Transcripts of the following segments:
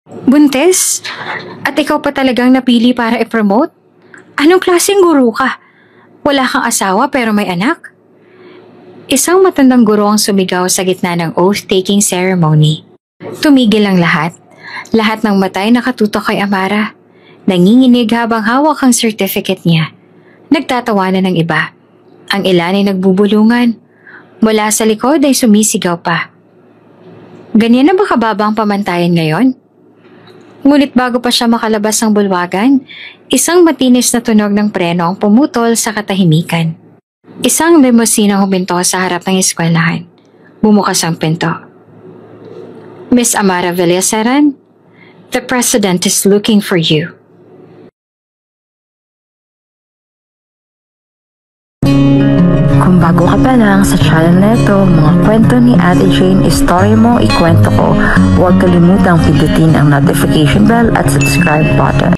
Buntes? At ikaw pa talagang napili para i-promote? Anong klaseng guro ka? Wala kang asawa pero may anak? Isang matandang guro ang sumigaw sa gitna ng oath-taking ceremony. Tumigil ang lahat. Lahat ng matay nakatutok kay Amara. Nanginginig habang hawak ang certificate niya. Nagtatawanan ng iba. Ang ilan ay nagbubulungan. Mula sa likod ay sumisigaw pa. Ganyan na ba kababang pamantayan ngayon? Ngunit bago pa siya makalabas ng bulwagan, isang matinis na tunog ng preno ang pumutol sa katahimikan. Isang limusina huminto sa harap ng eskwelahan. Bumukas ang pinto. Miss Amara Villaseran, the President is looking for you. Kung bago ka pa lang sa channel na ito, mga kwento ni Ate Jane, istorya mo, ikwento ko, huwag kalimutang pindutin ang notification bell at subscribe button.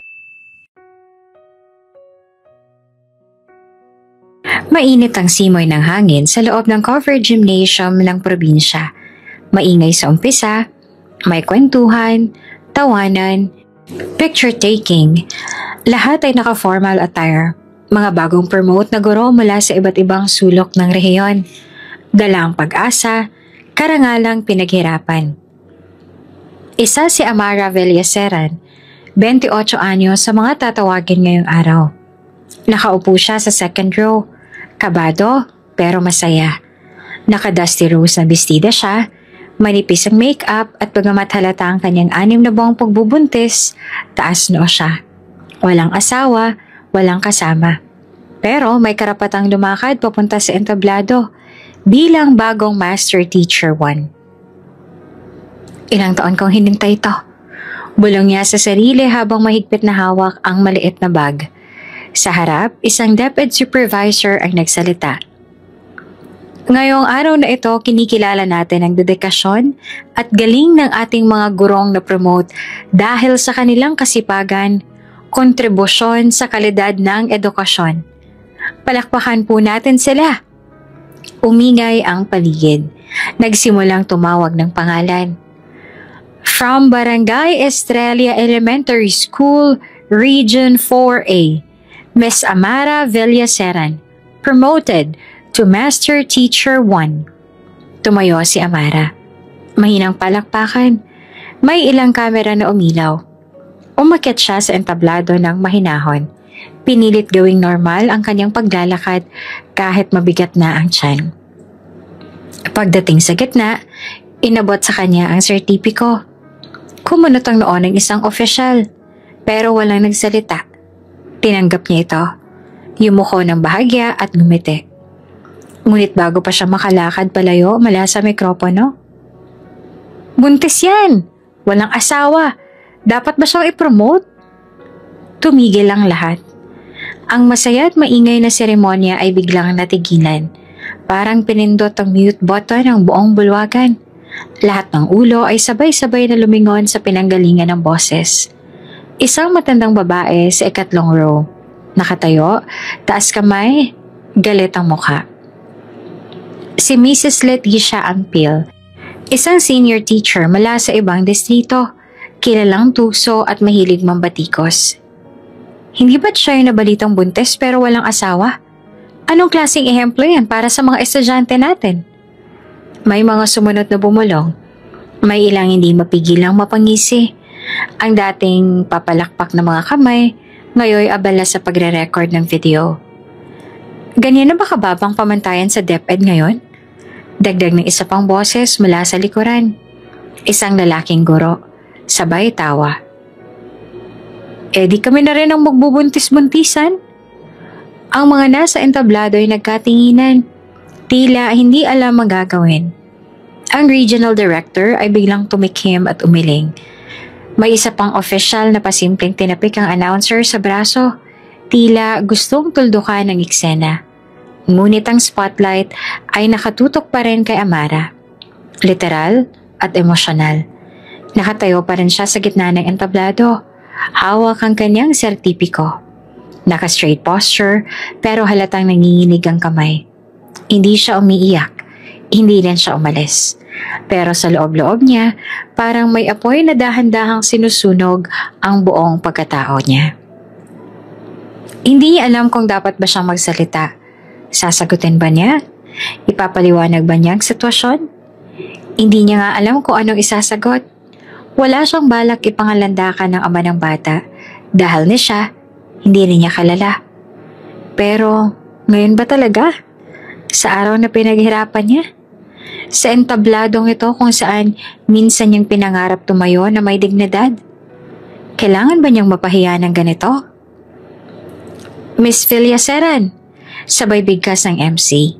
Mainit ang simoy ng hangin sa loob ng covered gymnasium ng probinsya. Maingay sa umpisa, may kwentuhan, tawanan, picture taking. Lahat ay naka-formal attire. Mga bagong promote na guro mula sa iba't ibang sulok ng rehiyon. Dalang pag-asa, karangalang pinaghirapan. Isa si Amara Villaseran, 28 anyos sa mga tatawagin ngayong araw. Nakaupo siya sa second row, kabado pero masaya. Naka-dusty rose na bestida siya, manipis ang make-up at bagamat halata ang kanyang 6 na buwang pagbubuntis, taas noo siya. Walang asawa, walang kasama. Pero may karapatang lumakad papunta sa entablado bilang bagong Master Teacher 1. Ilang taon kong hinintay ito. Bulong niya sa sarili habang mahigpit na hawak ang maliit na bag. Sa harap, isang DepEd supervisor ang nagsalita. Ngayong araw na ito, kinikilala natin ang dedikasyon at galing ng ating mga gurong na promote dahil sa kanilang kasipagan, kontribusyon sa kalidad ng edukasyon. Palakpakan po natin sila. Umingay ang paligid. Nagsimulang tumawag ng pangalan. From Barangay Estrella Elementary School, Region 4A, Miss Amara Villaseran, promoted to Master Teacher 1. Tumayo si Amara. Mahinang palakpakan. May ilang kamera na umilaw. Umakyat siya sa entablado ng mahinahon. Pinilit gawing normal ang kanyang paglalakad kahit mabigat na ang tiyan. Pagdating sa gitna, inabot sa kanya ang sertipiko. Kumunot ang noo ng isang opisyal, pero walang nagsalita. Tinanggap niya ito. Yumuko ng bahagya at ngumiti. Ngunit bago pa siya makalakad palayo mula sa mikropono, buntis yan! Walang asawa! Dapat ba siyang i-promote? Tumigil ang lahat. Ang masaya at maingay na seremonya ay biglang natigilan. Parang pinindot ang mute button ng buong bulwagan. Lahat ng ulo ay sabay-sabay na lumingon sa pinanggalingan ng boses. Isang matandang babae sa ikatlong row. Nakatayo, taas kamay, galit ang mukha. Si Mrs. Leticia Ampil, isang senior teacher mula sa ibang distrito. Kilalang tukso at mahilig mambatikos. Hindi ba't siya yung nabalitang buntis pero walang asawa? Anong klaseng ehemplo yan para sa mga estudyante natin? May mga sumunod na bumulong. May ilang hindi mapigilang mapangisi. Ang dating papalakpak na mga kamay, ngayon abala sa pagre-record ng video. Ganyan na ba kababang pamantayan sa DepEd ngayon? Dagdag ng isa pang boses mula sa likuran. Isang lalaking guro. Sabay tawa. Di kami na rin ang magbubuntis-buntisan. Ang mga nasa entablado ay nagkatinginan. Tila hindi alam ang gagawin. Ang regional director ay biglang tumikim at umiling. May isa pang official na pasimpleng tinapik ang announcer sa braso. Tila gustong tuldukan ng eksena. Ngunit ang spotlight ay nakatutok pa rin kay Amara. Literal at emosyonal. Nakatayo pa rin siya sa gitna ng entablado. Hawak ang kanyang sertipiko. Naka-straight posture pero halatang nanginginig ang kamay. Hindi siya umiiyak. Hindi rin siya umalis. Pero sa loob-loob niya, parang may apoy na dahan-dahang sinusunog ang buong pagkatao niya. Hindi niya alam kung dapat ba siyang magsalita. Sasagutin ba niya? Ipapaliwanag ba niya ang sitwasyon? Hindi niya nga alam kung anong isasagot. Wala siyang balak ipangalandakan ng ama ng bata dahil ni siya, hindi rin niya kalala. Pero ngayon ba talaga? Sa araw na pinaghirapan niya? Sa entabladong ito kung saan minsan niyang pinangarap tumayo na may dignidad? Kailangan ba niyang mapahiya ng ganito? Miss Villaseran, sabay bigkas ng MC.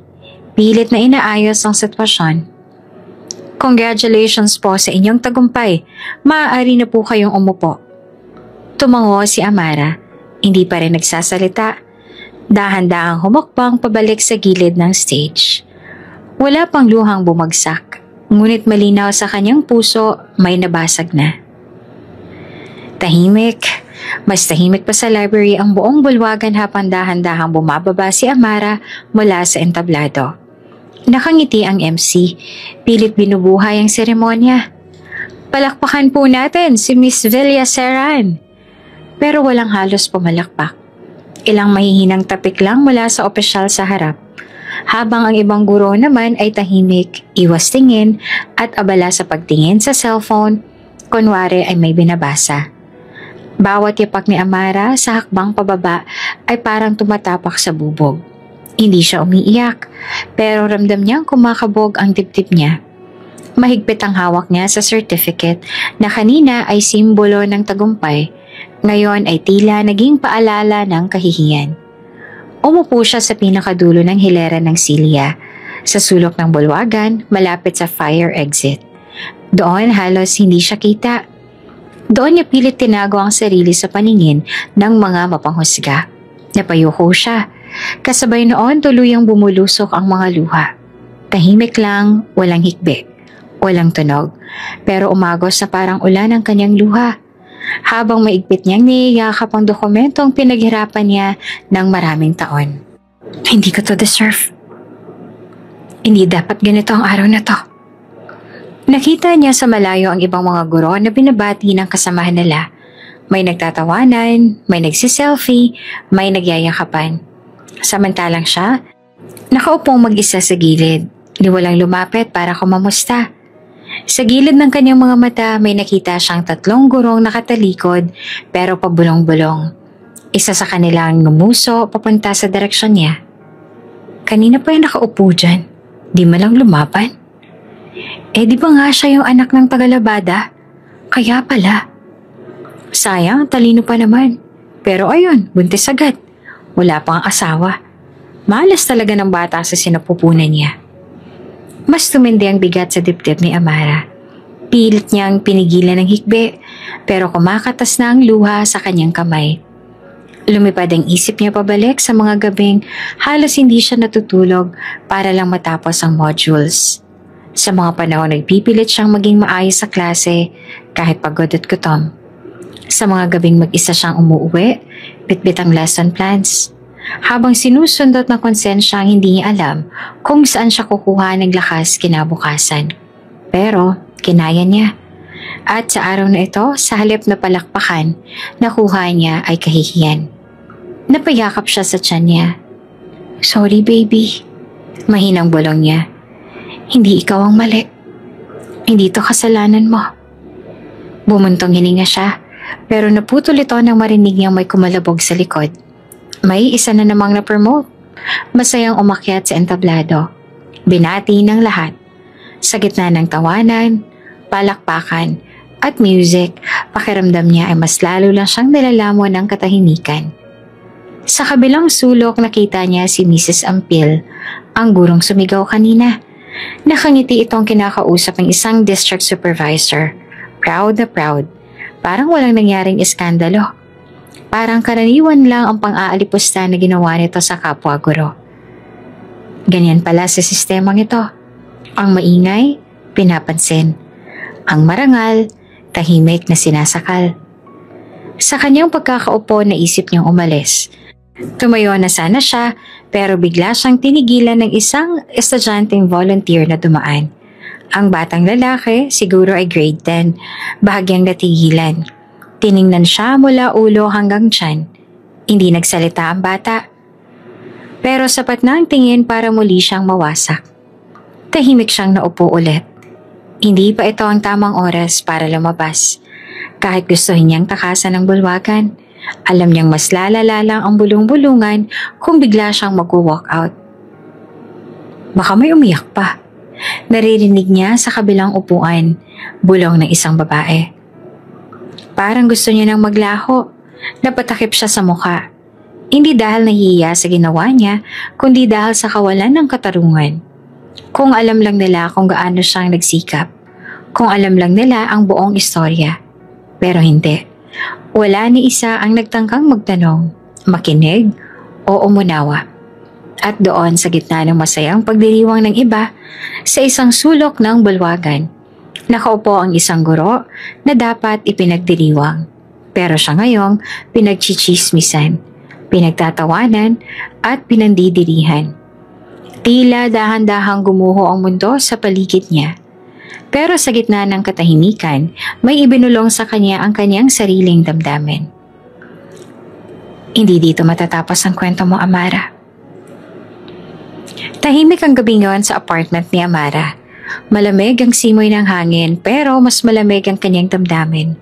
Pilit na inaayos ang sitwasyon. Congratulations po sa inyong tagumpay. Maaari na po kayong umupo. Tumango si Amara. Hindi pa rin nagsasalita. Dahan-dahang humakbang pabalik sa gilid ng stage. Wala pang luhang bumagsak, ngunit malinaw sa kanyang puso may nabasag na. Tahimik. Mas tahimik pa sa library ang buong bulwagan habang dahan-dahang bumababa si Amara mula sa entablado. Nakangiti ang MC, pilit binubuhay ang seremonya. Palakpakan po natin si Miss Villaseran. Pero walang halos pumalakpak. Ilang mahihinang tapik lang mula sa opisyal sa harap. Habang ang ibang guro naman ay tahimik, iwas tingin at abala sa pagtingin sa cellphone, kunwari ay may binabasa. Bawat yapak ni Amara sa hakbang pababa ay parang tumatapak sa bubog. Hindi siya umiiyak, pero ramdam niyang kumakabog ang dibdib niya. Mahigpit ang hawak niya sa certificate na kanina ay simbolo ng tagumpay, ngayon ay tila naging paalala ng kahihiyan. Umupo siya sa pinakadulo ng hilera ng silya, sa sulok ng bulwagan malapit sa fire exit. Doon halos hindi siya kita. Doon niya pilit tinago ang sarili sa paningin ng mga mapanghusga. Napayuko siya. Kasabay noon tuluyang bumulusok ang mga luha. Tahimik lang, walang hikbi, walang tunog, pero umagos na parang ulan ang kanyang luha. Habang maigpit niyang niyayakap ang dokumentong pinaghirapan niya ng maraming taon. Hindi ko to deserve. Hindi dapat ganito ang araw na to. Nakita niya sa malayo ang ibang mga guro na binabati ng kasamahan nila. May nagtatawanan, may nagsiselfie, may nagyayakapan. Samantalang siya, nakaupong mag-isa sa gilid, ni walang lumapit para kumamusta. Sa gilid ng kanyang mga mata may nakita siyang 3 gurong nakatalikod pero pabulong-bulong. Isa sa kanilang numuso papunta sa direksyon niya. Kanina pa yung nakaupo dyan, di man lang lumaban. Di ba nga siya yung anak ng tagalabada? Kaya pala. Sayang, talino pa naman. Pero ayun, buntis agad. Wala pang asawa. Malas talaga ng bata sa sinapupunan niya. Mas tumindi ang bigat sa dibdib ni Amara. Pilit niyang pinigilan ng hikbi, pero kumakatas na ang luha sa kanyang kamay. Lumipad ang isip niya pabalik sa mga gabing halos hindi siya natutulog para lang matapos ang modules. Sa mga panahon nagpipilit siyang maging maayos sa klase kahit pagod at gutom. Sa mga gabing mag-isa siyang umuuwi, bitbit ang lesson plans. Habang sinusundot ng konsensya hindi niya alam kung saan siya kukuha ng lakas kinabukasan. Pero kinaya niya. At sa araw na ito, sa halip na palakpakan, nakuha niya ay kahihiyan. Napayakap siya sa tiyan niya. Sorry baby. Mahinang bulong niya. Hindi ikaw ang mali. Hindi to kasalanan mo. Bumuntong hininga siya, pero naputol ito nang marinig niyang may kumalabog sa likod. May isa na namang na-promote. Masayang umakyat sa entablado. Binati ng lahat. Sa gitna ng tawanan, palakpakan, at music, pakiramdam niya ay mas lalo lang siyang nilalamon ng katahimikan. Sa kabilang sulok nakita niya si Mrs. Ampil, ang gurong sumigaw kanina. Nakangiti itong kinakausap ng isang district supervisor. Proud na proud. Parang walang nangyaring iskandalo. Parang karaniwan lang ang pang-aalipusta na ginawa nito sa kapwa guro. Ganyan pala sa sistemang ito. Ang maingay, pinapansin. Ang marangal, tahimik na sinasakal. Sa kanyang pagkakaupo naisip niyang umalis. Tumayo na sana siya pero bigla siyang tinigilan ng isang estudyanteng volunteer na dumaan. Ang batang lalaki, siguro ay grade 10, bahagyang natigilan. Tiningnan siya mula ulo hanggang tiyan. Hindi nagsalita ang bata. Pero sapat na ang tingin para muli siyang mawasak. Tahimik siyang naupo ulit. Hindi pa ito ang tamang oras para lumabas. Kahit gustuhin niyang takasan ng bulwagan, alam niyang mas lalala lang ang bulong-bulungan kung bigla siyang mag-walk out. Baka may umiyak pa. Naririnig niya sa kabilang upuan, bulong ng isang babae. Parang gusto niya nang maglaho. Napatakip siya sa mukha. Hindi dahil nahihiya sa ginawa niya, kundi dahil sa kawalan ng katarungan. Kung alam lang nila kung gaano siyang nagsikap. Kung alam lang nila ang buong istorya. Pero hindi. Wala ni isa ang nagtangkang magtanong, makinig o umunawa. At doon sa gitna ng masayang pagdiriwang ng iba, sa isang sulok ng bulwagan, nakaupo ang isang guro na dapat ipinagdiriwang. Pero siya ngayong pinagchichismisan, pinagtatawanan at pinandidirihan. Tila dahan-dahang gumuho ang mundo sa paligid niya. Pero sa gitna ng katahimikan, may ibinulong sa kanya ang kanyang sariling damdamin. Hindi dito matatapos ang kwento mo, Amara. Tahimik ang gabing yon sa apartment ni Amara. Malamig ang simoy ng hangin pero mas malamig ang kanyang damdamin.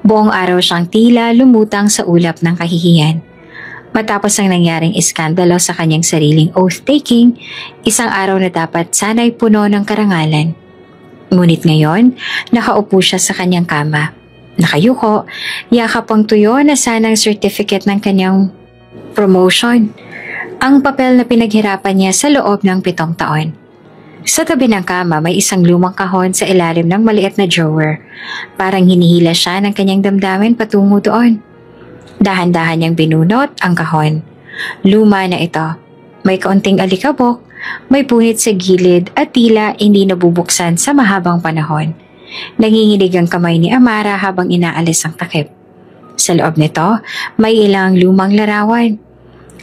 Buong araw siyang tila lumutang sa ulap ng kahihiyan. Matapos ang nangyaring iskandalo sa kanyang sariling oath-taking, isang araw na dapat sana'y puno ng karangalan. Ngunit ngayon, nakaupo siya sa kanyang kama. Nakayuko, yakap ang tuyo na sanang certificate ng kanyang promotion. Ang papel na pinaghirapan niya sa loob ng 7 taon. Sa tabi ng kama may isang lumang kahon sa ilalim ng maliit na drawer. Parang hinihila siya ng kanyang damdamin patungo doon. Dahan-dahan niyang binunot ang kahon. Luma na ito. May kaunting alikabok, may punit sa gilid at tila hindi nabubuksan sa mahabang panahon. Nanginginig ang kamay ni Amara habang inaalis ang takip. Sa loob nito, may ilang lumang larawan.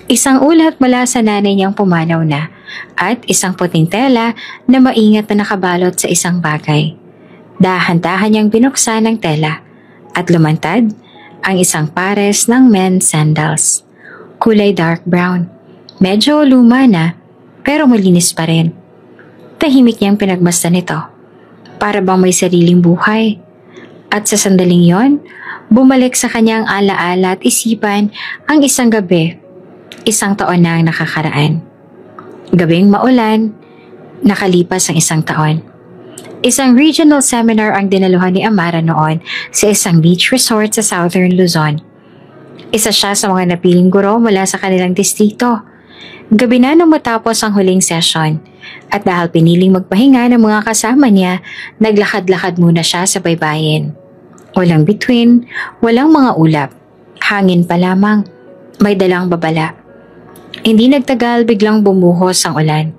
Isang ulat mula sa nanay niyang pumanaw na at isang puting tela na maingat na nakabalot sa isang bagay. Dahan-dahan niyang binuksan ang tela at lumantad ang isang pares ng men's sandals. Kulay dark brown. Medyo luma na pero malinis pa rin. Tahimik niyang pinagmasdan ito. Para bang may sariling buhay. At sa sandaling yon, bumalik sa kanyang alaala at isipan ang isang gabi. Isang taon na ang nakakaraan. Gabing maulan, nakalipas ang isang taon. Isang regional seminar ang dinaluhan ni Amara noon sa isang beach resort sa Southern Luzon. Isa siya sa mga napiling guro mula sa kanilang distrito. Gabi na nang matapos ang huling session at dahil piniling magpahinga ng mga kasama niya, naglakad-lakad muna siya sa baybayin. Walang bituin, walang mga ulap. Hangin pa lamang, may dalang babala. Hindi nagtagal biglang bumuhos ang ulan.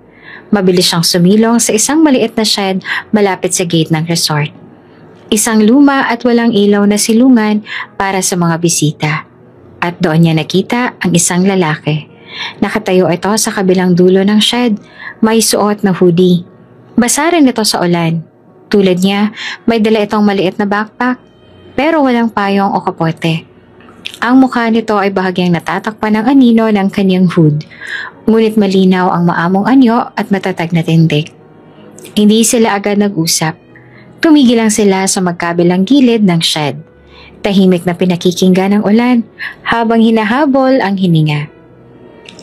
Mabilis siyang sumilong sa isang maliit na shed malapit sa gate ng resort. Isang luma at walang ilaw na silungan para sa mga bisita. At doon niya nakita ang isang lalaki. Nakatayo ito sa kabilang dulo ng shed, may suot na hoodie. Basa rin ito sa ulan. Tulad niya, may dala itong maliit na backpack, pero walang payong o kapote. Ang mukha nito ay bahagyang natatakpan ng anino ng kanyang hood, ngunit malinaw ang maamong anyo at matatag na tindig. Hindi sila agad nag-usap. Tumigil lang sila sa magkabilang gilid ng shed. Tahimik na pinakikinggan ng ulan habang hinahabol ang hininga.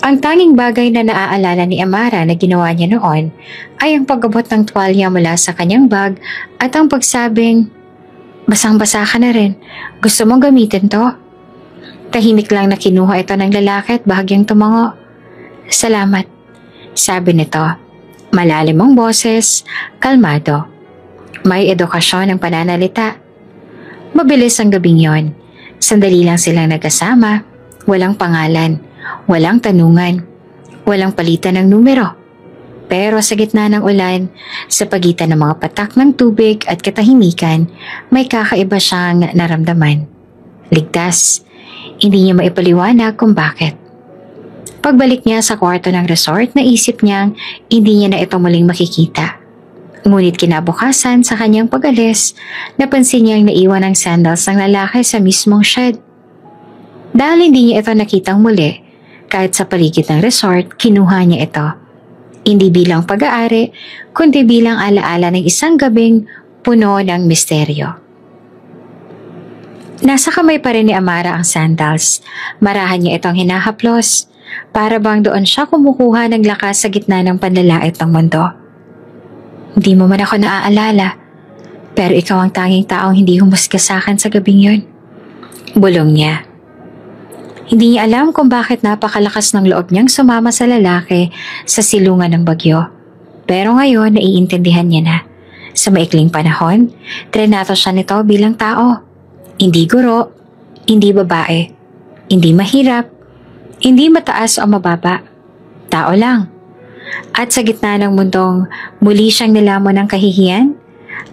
Ang tanging bagay na naaalala ni Amara na ginawa niya noon ay ang pag-abot ng tuwalya mula sa kanyang bag at ang pagsabing, "Basang-basa ka na rin. Gusto mong gamitin to?" Tahimik lang na kinuha ito ng lalaki at bahagyang tumango. "Salamat," sabi nito. Malalim ang boses, kalmado. May edukasyon ng pananalita. Mabilis ang gabing yon. Sandali lang silang nagkasama. Walang pangalan, walang tanungan, walang palitan ng numero. Pero sa gitna ng ulan, sa pagitan ng mga patak ng tubig at katahimikan, may kakaiba siyang naramdaman. Ligtas. Hindi niya maipaliwanag kung bakit. Pagbalik niya sa kwarto ng resort, naisip niyang hindi niya na ito muling makikita. Ngunit kinabukasan sa kanyang pag-alis, napansin niyang naiwan ang sandals ng lalaki sa mismong shed. Dahil hindi niya ito nakitang muli, kahit sa paligid ng resort, kinuha niya ito. Hindi bilang pag-aari, kundi bilang alaala ng isang gabing puno ng misteryo. Nasa kamay pa rin ni Amara ang sandals. Marahan niya itong hinahaplos. Para bang doon siya kumukuha ng lakas sa gitna ng panlalait ng mundo. Hindi mo man ako naaalala, pero ikaw ang tanging taong hindi humusga sa akin sa gabing yun. Bulong niya. Hindi niya alam kung bakit napakalakas ng loob niyang sumama sa lalaki sa silungan ng bagyo. Pero ngayon, naiintindihan niya na. Sa maikling panahon, trenato siya nito bilang tao. Hindi guro, hindi babae, hindi mahirap, hindi mataas o mababa. Tao lang. At sa gitna ng mundong muli siyang nilamon ng kahihiyan,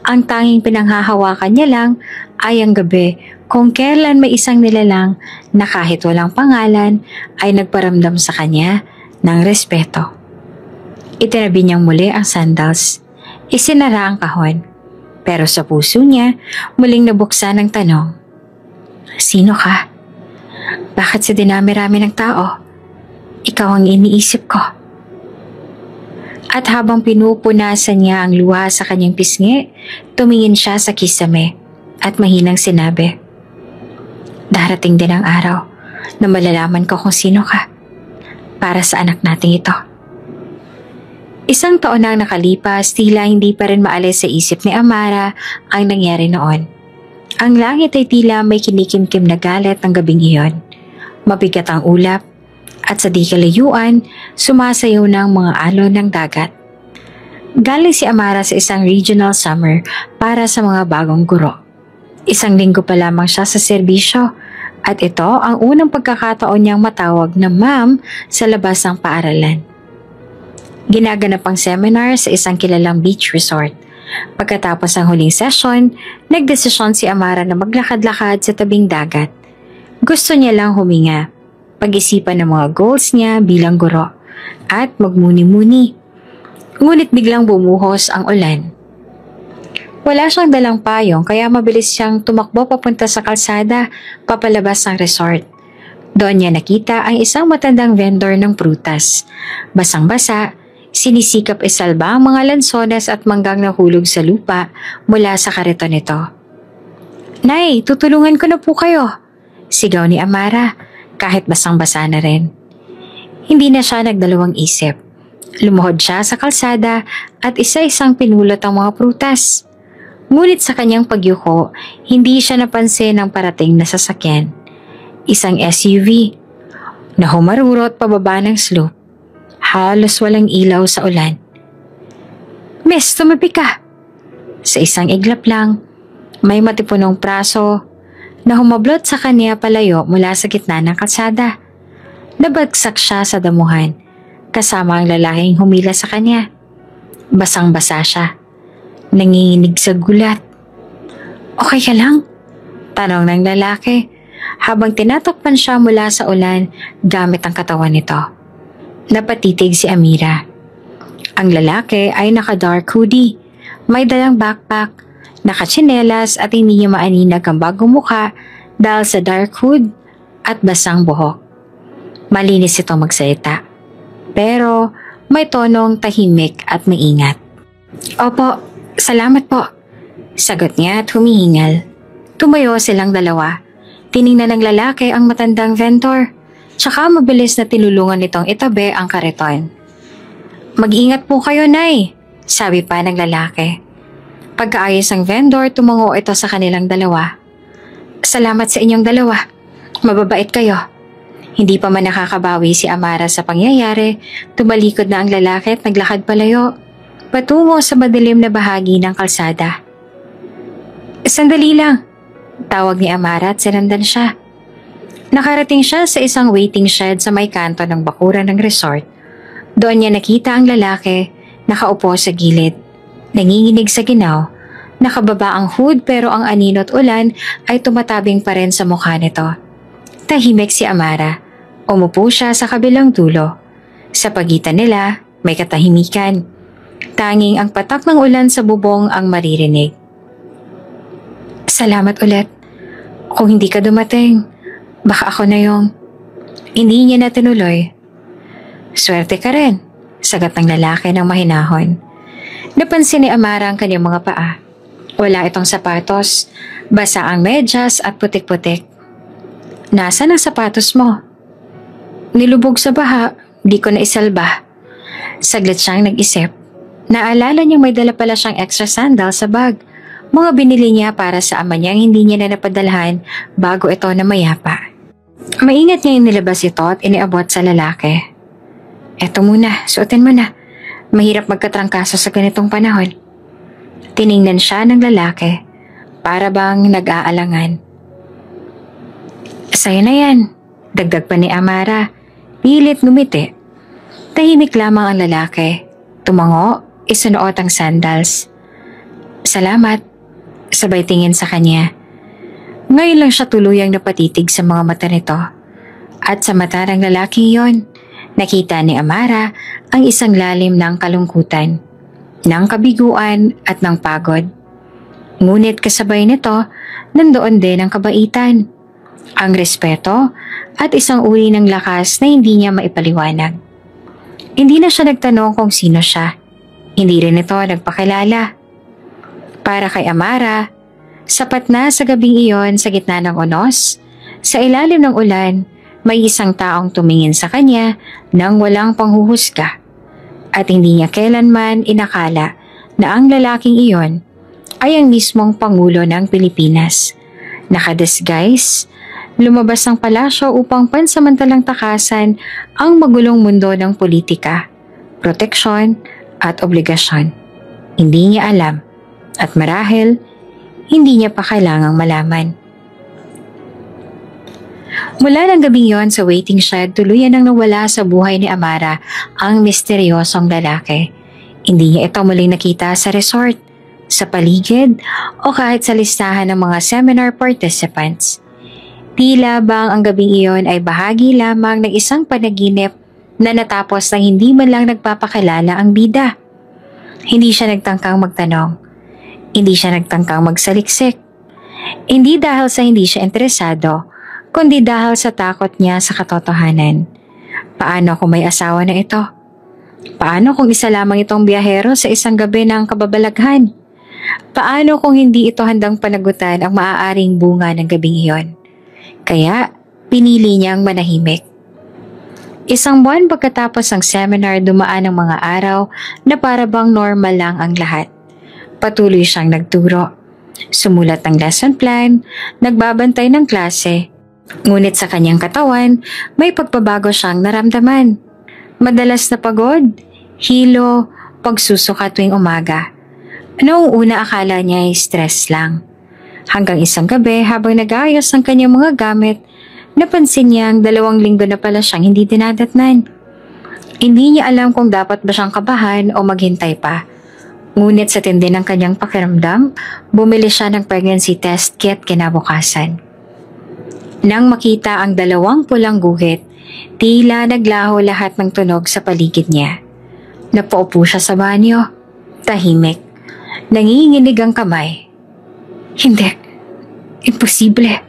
ang tanging pinanghahawakan niya lang ay ang gabi kung kailan may isang nilalang na kahit walang pangalan ay nagparamdam sa kanya ng respeto. Itinabi niyang muli ang sandals, isinara ang kahon, pero sa puso niya muling nabuksan ang tanong, sino ka? Bakit sa dinami-rami ng tao, ikaw ang iniisip ko? At habang pinupunasan niya ang luha sa kanyang pisngi, tumingin siya sa kisame at mahinang sinabi, darating din ang araw na malalaman ko kung sino ka para sa anak nating ito. Isang taon na nakalipas, tila hindi pa rin maalis sa isip ni Amara ang nangyari noon. Ang langit ay tila may kinikimkim na galit ng gabing iyon. Mabigat ang ulap at sa di kalayuan, sumasayaw ng mga alon ng dagat. Galing si Amara sa isang regional summer para sa mga bagong guro. Isang linggo pa lamang siya sa serbisyo at ito ang unang pagkakataon niyang matawag na ma'am sa labas ng paaralan. Ginaganap ang seminar sa isang kilalang beach resort. Pagkatapos ng huling session, nagdesisyon si Amara na maglakad-lakad sa tabing dagat. Gusto niya lang huminga, pag-isipan ng mga goals niya bilang guro, at magmuni-muni. Ngunit biglang bumuhos ang ulan. Wala siyang dalang payong kaya mabilis siyang tumakbo papunta sa kalsada papalabas ng resort. Doon niya nakita ang isang matandang vendor ng prutas. Basang-basa, sinisikap isalba ang mga lansones at manggang nahulog sa lupa mula sa kariton nito. Nay, tutulungan ko na po kayo, sigaw ni Amara kahit basang-basa na rin. Hindi na siya nagdalawang isip. Lumuhod siya sa kalsada at isa-isang pinulot ang mga prutas. Ngunit sa kanyang pagyuko, hindi siya napansin ng parating na sasakyan. Isang SUV na humarurot pababa ng slope. Halos walang ilaw sa ulan. Miss, tumabi ka! Sa isang iglap lang, may matipunong praso na humablot sa kanya palayo mula sa gitna ng kalsada. Nabagsak siya sa damuhan, kasama ang lalaking humila sa kanya. Basang-basa siya. Nanginginig sa gulat. Okay ka lang? Tanong ng lalaki habang tinatakpan siya mula sa ulan gamit ang katawan nito. Napatitig si Amira. Ang lalaki ay naka-dark hoodie, may dalang backpack, nakatsinelas at hindi niya maaninag ang bagong mukha dahil sa dark hood at basang buhok. Malinis itong magsalita, pero may tonong tahimik at maingat. Opo, salamat po, sagot niya at humihingal. Tumayo silang dalawa. Tiningnan ng lalaki ang matandang vendor, tsaka mabilis na tinulungan nitong itabi ang kariton. Mag-ingat po kayo, Nay, sabi pa ng lalaki. Pagkaayos ng vendor, tumango ito sa kanilang dalawa. Salamat sa inyong dalawa. Mababait kayo. Hindi pa man nakakabawi si Amara sa pangyayari, tumalikod na ang lalaki at naglakad palayo, patungo sa madilim na bahagi ng kalsada. Sandali lang, tawag ni Amara at sinandan siya. Nakarating siya sa isang waiting shed sa may kanto ng bakuran ng resort. Doon niya nakita ang lalaki, nakaupo sa gilid, nanginginig sa ginaw, nakababa ang hood pero ang anino at ulan ay tumatabing pa rin sa mukha nito. Tahimik si Amara, Umupo siya sa kabilang dulo. Sa pagitan nila, may katahimikan. Tanging ang patak ng ulan sa bubong ang maririnig. Salamat ulit. Kung hindi ka dumating, baka ako na yung... Hindi niya na tinuloy. Swerte ka rin, sagot ng lalaki ng mahinahon. Napansin ni Amara ang kanyang mga paa. Wala itong sapatos, basa ang medyas at putik-putik. Nasaan ang sapatos mo? Nilubog sa baha, di ko na isalba. Saglit siyang nag-isip. Naalala niyang may dala pala siyang extra sandal sa bag. Mga binili niya para sa ama niyang hindi niya na napadalhan bago ito na mayapa. Maingat niya inilabas ito at iniabot sa lalaki. Eto muna, suotin mo na. Mahirap magkatrangkaso sa ganitong panahon. Tiningnan siya ng lalaki, para bang nag-aalangan. Sa'yo na yan, dagdag pa ni Amara. Pilit ngumiti. Tahimik lamang ang lalaki. Tumango, isunuot ang sandals. Salamat, sabay tingin sa kanya. Ngayon lang siya tuluyang napatitig sa mga mata nito. At sa mata ng lalaking yon, nakita ni Amara ang isang lalim ng kalungkutan, ng kabiguan at ng pagod. Ngunit kasabay nito, nandoon din ang kabaitan, ang respeto at isang uri ng lakas na hindi niya maipaliwanag. Hindi na siya nagtanong kung sino siya. Hindi rin ito nagpakilala. Para kay Amara, sapat na sa gabing iyon sa gitna ng unos, sa ilalim ng ulan, may isang taong tumingin sa kanya nang walang panghuhusga. At hindi niya kailanman inakala na ang lalaking iyon ay ang mismong Pangulo ng Pilipinas. Nakadisguise, lumabas ang palasyo upang pansamantalang takasan ang magulong mundo ng politika, proteksyon at obligasyon. Hindi niya alam at marahil hindi niya pa kailangang malaman. Mula ng gabing yon sa waiting shed, tuluyan nang nawala sa buhay ni Amara ang misteryosong lalaki. Hindi niya ito muling nakita sa resort, sa paligid o kahit sa listahan ng mga seminar participants. Tila bang ang gabing iyon ay bahagi lamang ng isang panaginip na natapos nang hindi man lang nagpapakilala ang bida. Hindi siya nagtangkang magtanong. Hindi siya nagtangkang magsaliksik. Hindi dahil sa hindi siya interesado, kundi dahil sa takot niya sa katotohanan. Paano kung may asawa na ito? Paano kung isa lamang itong biyahero sa isang gabi ng kababalaghan? Paano kung hindi ito handang panagutan ang maaaring bunga ng gabing iyon? Kaya, pinili niyang manahimik. Isang buwan pagkatapos ng seminar, dumaan ang mga araw na para bang normal lang ang lahat. Patuloy siyang nagturo. Sumulat ng lesson plan, nagbabantay ng klase. Ngunit sa kanyang katawan, may pagbabago siyang naramdaman. Madalas na pagod, hilo, pagsusuka tuwing umaga. Noong una akala niya ay stress lang. Hanggang isang gabi habang nag-aayos ang kanyang mga gamit, napansin niyang 2 linggo na pala siyang hindi dinadatnan. Hindi niya alam kung dapat ba siyang kabahan o maghintay pa. Ngunit sa tindi ng kanyang pakiramdam, bumili siya ng pregnancy test kit kinabukasan. Nang makita ang 2 pulang guhit, tila naglaho lahat ng tunog sa paligid niya. Napaupo siya sa banyo, tahimik, nanginginig ang kamay. Hindi, imposible.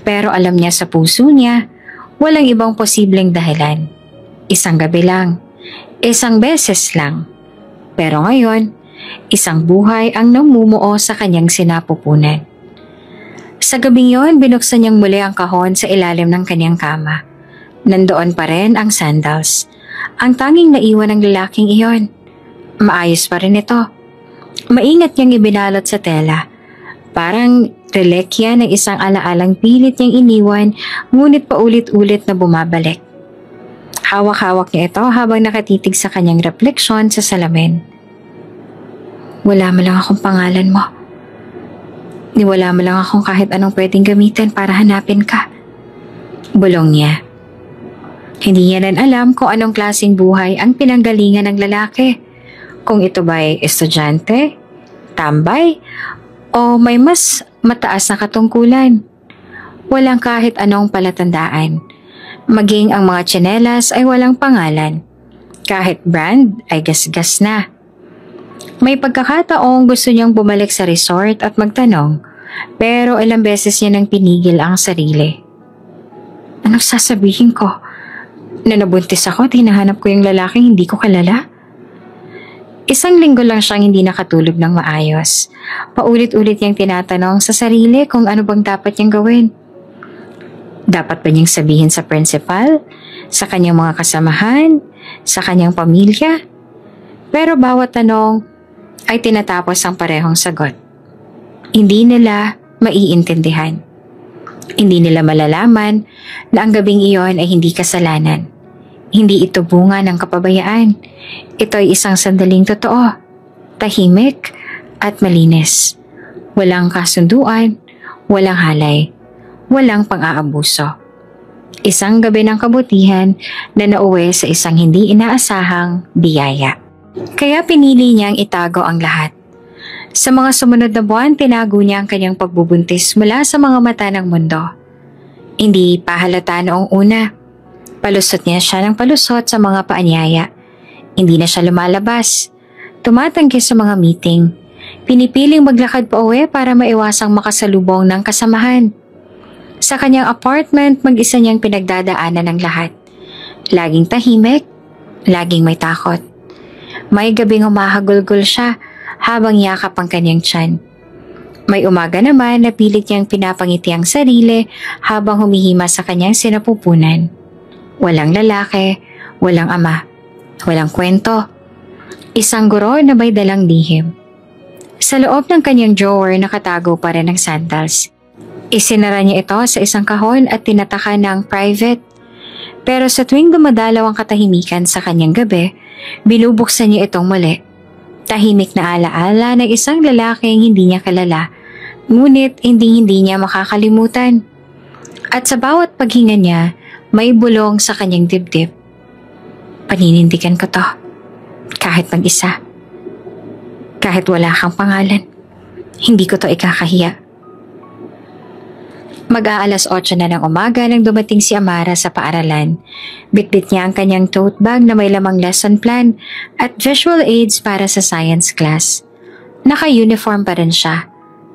Pero alam niya sa puso niya, walang ibang posibleng dahilan. Isang gabi lang, isang beses lang. Pero ngayon, isang buhay ang namumuo sa kanyang sinapupunan. Sa gabing yon, binuksan niyang muli ang kahon sa ilalim ng kanyang kama. Nandoon pa rin ang sandals. Ang tanging naiwan ng lalaking iyon. Maayos pa rin ito. Maingat niyang ibinalot sa tela. Parang relekya ng isang alaalang pilit niyang iniwan, ngunit paulit-ulit na bumabalik. Hawak-hawak niya ito habang nakatitig sa kanyang refleksyon sa salamin. Wala mo lang akong pangalan mo. Niwala mo lang akong kahit anong pwedeng gamitin para hanapin ka. Bulong niya. Hindi niya rin alam kung anong klaseng buhay ang pinanggalingan ng lalaki. Kung ito ba'y estudyante, tambay, o may mas mataas na katungkulan. Walang kahit anong palatandaan. Maging ang mga tsinelas ay walang pangalan. Kahit brand ay gasgas na. May pagkakataong gusto niyang bumalik sa resort at magtanong, pero ilang beses niya nang pinigil ang sarili. Anong sasabihin ko? Na nabuntis ako at hinahanap ko yung lalaking hindi ko kilala? Isang linggo lang siyang hindi nakatulog ng maayos. Paulit-ulit niyang tinatanong sa sarili kung ano bang dapat niyang gawin. Dapat ba niyang sabihin sa principal, sa kanyang mga kasamahan, sa kanyang pamilya? Pero bawat tanong ay tinatapos ang parehong sagot. Hindi nila maiintindihan. Hindi nila malalaman na ang gabing iyon ay hindi kasalanan. Hindi ito bunga ng kapabayaan. Ito ay isang sandaling totoo, tahimik at malinis. Walang kasunduan, walang halay, walang pang-aabuso. Isang gabi ng kabutihan na nauwi sa isang hindi inaasahang biyaya. Kaya pinili niyang itago ang lahat. Sa mga sumunod na buwan, tinago niya ang kanyang pagbubuntis mula sa mga mata ng mundo. Hindi pa halata noong una. Palusot niya siya ng palusot sa mga paanyaya. Hindi na siya lumalabas. Tumatanggi sa mga meeting. Pinipiling maglakad pa uwi para maiwasang makasalubong ng kasamahan. Sa kanyang apartment, mag-isa niyang pinagdadaanan ng lahat. Laging tahimik, laging may takot. May gabing humahagulgol siya habang yakap ang kanyang tiyan. May umaga naman na pilit niyang pinapangiti ang sarili habang humihima sa kanyang sinapupunan. Walang lalaki, walang ama, walang kwento. Isang guro na may dalang lihim. Sa loob ng kanyang drawer nakatago pa rin ang sandals. Isinara niya ito sa isang kahon at tinataka ng private. Pero sa tuwing dumadalaw ang katahimikan sa kanyang gabi, binubuksan niya itong muli. Tahimik na alaala ng isang lalaking hindi niya kilala, ngunit hindi niya makakalimutan. At sa bawat paghinga niya, may bulong sa kanyang dibdib. Paninindigan ko to. Kahit mag-isa. Kahit wala kang pangalan. Hindi ko to ikakahiya. Mag-aalas 8 na ng umaga nang dumating si Amara sa paaralan. Bitbit niya ang kanyang tote bag na may lamang lesson plan at visual aids para sa science class. Naka-uniform pa rin siya.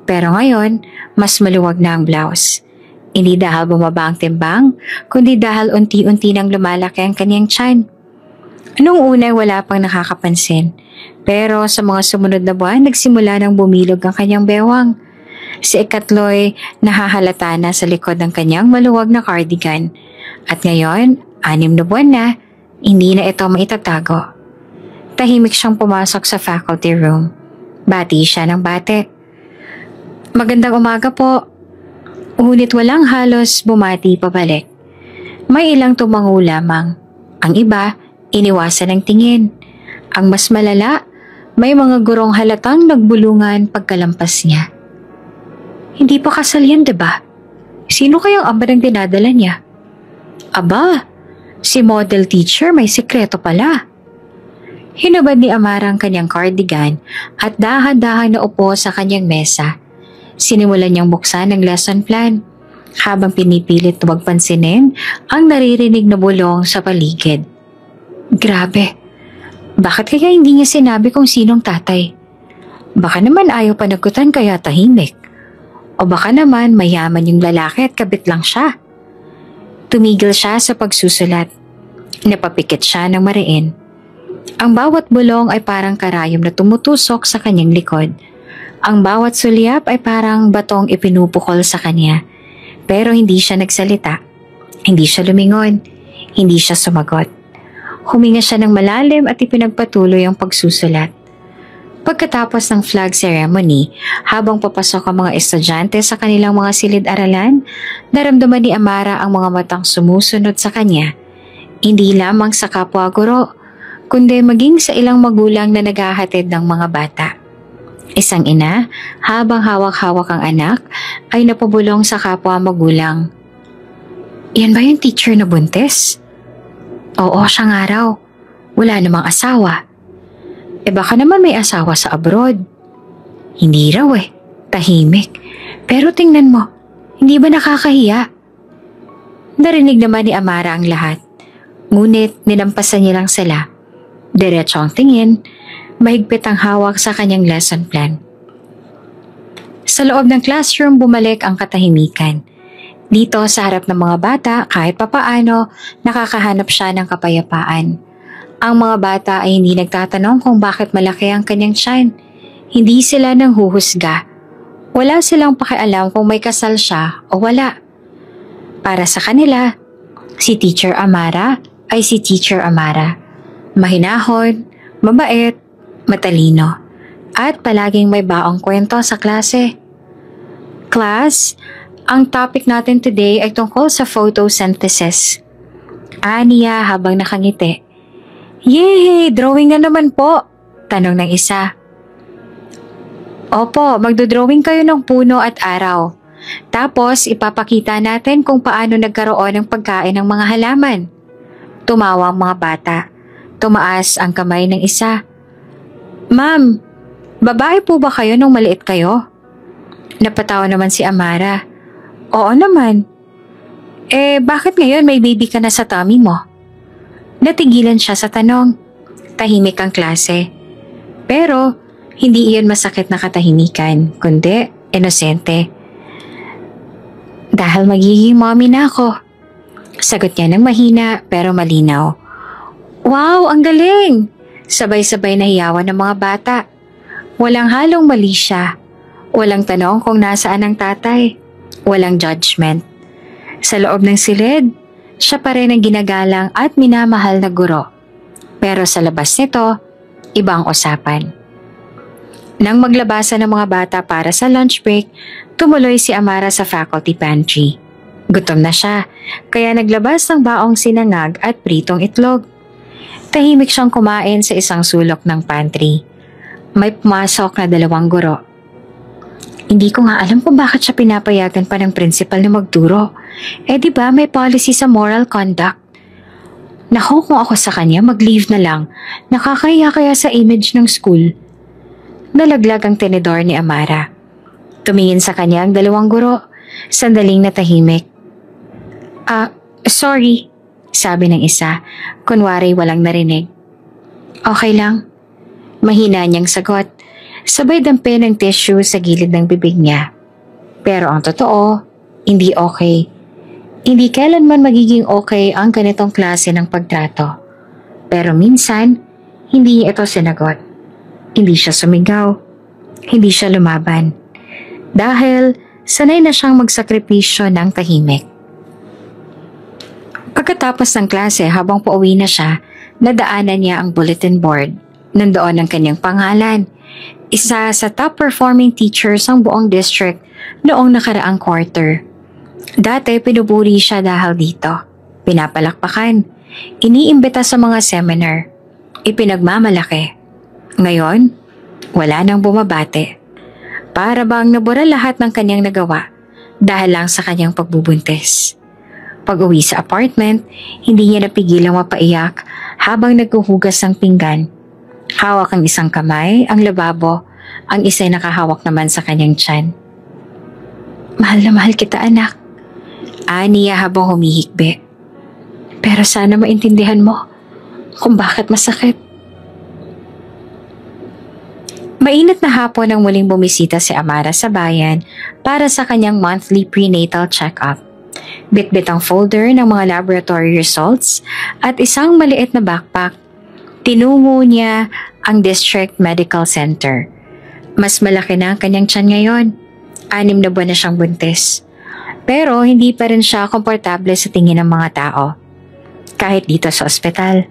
Pero ngayon, mas maluwag na ang blouse. Hindi dahil bumaba ang timbang, kundi dahil unti-unti nang lumalaki ang kanyang tiyan. Noong una wala pang nakakapansin, pero sa mga sumunod na buwan nagsimula nang bumilog ang kanyang bewang. Si ikatlo'y nahahalata na sa likod ng kanyang maluwag na cardigan. At ngayon, 6 na buwan na, hindi na ito maitatago. Tahimik siyang pumasok sa faculty room. Bati siya ng bate. Magandang umaga po. Ngunit walang halos bumati pabalik. May ilang tumango lamang. Ang iba, iniwasan ng tingin. Ang mas malala, may mga gurong halatang nagbulungan pagkalampas niya. Hindi pa kasal yan, diba? Sino kayang ama ng dinadala niya? Aba, si model teacher may sikreto pala. Hinubad ni Amara ang kanyang cardigan at dahan-dahan na upo sa kanyang mesa. Sinimulan niyang buksan ang lesson plan habang pinipilit na magpansinin ang naririnig na bulong sa paligid. Grabe, bakit kaya hindi niya sinabi kung sinong tatay? Baka naman ayaw panagutan kaya tahimik. O baka naman mayaman yung lalaki at kabit lang siya. Tumigil siya sa pagsusulat. Napapikit siya ng mariin. Ang bawat bulong ay parang karayom na tumutusok sa kanyang likod. Ang bawat sulyap ay parang batong ipinupukol sa kanya. Pero hindi siya nagsalita. Hindi siya lumingon. Hindi siya sumagot. Huminga siya ng malalim at ipinagpatuloy ang pagsusulat. Pagkatapos ng flag ceremony, habang papasok ang mga estudyante sa kanilang mga silid-aralan, naramdaman ni Amara ang mga matang sumusunod sa kanya. Hindi lamang sa kapwa guro, kundi maging sa ilang magulang na naghahatid ng mga bata. Isang ina, habang hawak-hawak ang anak, ay napabulong sa kapwa magulang. Yan ba yung teacher na buntis? Oo, siya nga raw. Wala namang asawa. Baka naman may asawa sa abroad. Hindi raw Tahimik. Pero tingnan mo, hindi ba nakakahiya? Narinig naman ni Amara ang lahat. Ngunit nilampasan niya lang sila. Diretso ang tingin, mahigpit ang hawak sa kanyang lesson plan. Sa loob ng classroom bumalik ang katahimikan. Dito sa harap ng mga bata kahit papaano nakakahanap siya ng kapayapaan. Ang mga bata ay hindi nagtatanong kung bakit malaki ang kanyang tiyan. Hindi sila nang huhusga. Wala silang pakialam kung may kasal siya o wala. Para sa kanila, si Teacher Amara ay si Teacher Amara. Mahinahon, mabait, matalino, at palaging may baong kwento sa klase. Class, ang topic natin today ay tungkol sa photosynthesis. Aniya habang nakangiti. Yay! Drawing na naman po! Tanong ng isa. Opo, magdodrawing kayo ng puno at araw. Tapos ipapakita natin kung paano nagkaroon ng pagkain ng mga halaman. Tumawa ang mga bata. Tumaas ang kamay ng isa. Ma'am, babae po ba kayo nung maliit kayo? Napatawa naman si Amara. Oo naman. Bakit ngayon may baby ka na sa tummy mo? Natigilan siya sa tanong. Tahimik ang klase. Pero, hindi iyon masakit na katahimikan, kundi inosente. Dahil magiging mommy na ako. Sagot niya ng mahina pero malinaw. Wow, ang galing! Sabay-sabay nahiyawan ng mga bata. Walang halong mali siya. Walang tanong kung nasaan ang tatay. Walang judgment. Sa loob ng silid, siya pa rin ang ginagalang at minamahal na guro. Pero sa labas nito, ibang usapan. Nang maglabasan ng mga bata para sa lunch break, tumuloy si Amara sa faculty pantry. Gutom na siya, kaya naglabas ng baong sinangag at pritong itlog. Tahimik siyang kumain sa isang sulok ng pantry. May pumasok na 2 guro. Hindi ko nga alam kung bakit siya pinapayagan pa ng principal na magturo. Di ba may policy sa moral conduct? Naku, kung ako sa kanya, mag-leave na lang. Nakakahiya kaya sa image ng school. Nalaglag ang tenedor ni Amara. Tumingin sa kanya ang 2 guro. Sandaling natahimik. Sorry, sabi ng isa. Kunwari walang narinig. Okay lang. Mahina niyang sagot. Sabay dampi ng tissue sa gilid ng bibig niya. Pero ang totoo, hindi okay. Hindi kailanman magiging okay ang ganitong klase ng pagtrato. Pero minsan, hindi niya ito sinagot. Hindi siya sumigaw. Hindi siya lumaban. Dahil sanay na siyang magsakripisyo ng tahimik. Pagkatapos ng klase habang pauwi na siya, nadaanan niya ang bulletin board. Nandoon ang kanyang pangalan. Isa sa top performing teachers ng buong district noong nakaraang quarter. Dati pinupuri siya dahil dito. Pinapalakpakan. Iniimbita sa mga seminar. Ipinagmamalaki. Ngayon, wala nang bumabate. Para bang nabura lahat ng kanyang nagawa dahil lang sa kanyang pagbubuntis. Pag-uwi sa apartment, hindi niya napigilang mapaiyak habang naghuhugas ng pinggan. Hawak ang isang kamay, ang lababo, ang isa'y nakahawak naman sa kanyang tiyan. Mahal na mahal kita, anak. Aniya habang humihikbi. Pero sana maintindihan mo kung bakit masakit. Mainit na hapon nang muling bumisita si Amara sa bayan para sa kanyang monthly prenatal check-up. Bitbit ang folder ng mga laboratory results at isang maliit na backpack. Tinungo niya ang District Medical Center. Mas malaki na ang kanyang tiyan ngayon. 6 na buwan na siyang buntis. Pero hindi pa rin siya komportable sa tingin ng mga tao. Kahit dito sa ospital.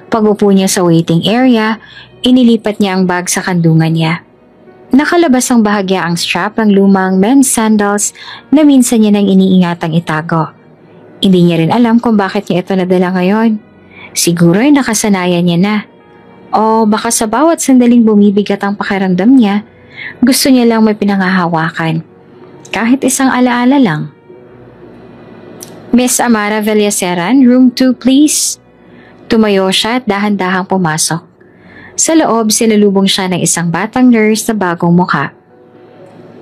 Pag-upo niya sa waiting area, inilipat niya ang bag sa kandungan niya. Nakalabas ang bahagya ang strap ng lumang men's sandals na minsan niya nang iniingatang itago. Hindi niya rin alam kung bakit niya ito nadala ngayon. Siguro ay nakasanayan niya na. O baka sa bawat sandaling bumibigat ang pakiramdam niya, gusto niya lang may pinangahawakan. Kahit isang alaala lang. Miss Amara Villaseran, room 2 please. Tumayo siya at dahan-dahang pumasok. Sa loob, sinalubong siya ng isang batang nurse na bagong mukha.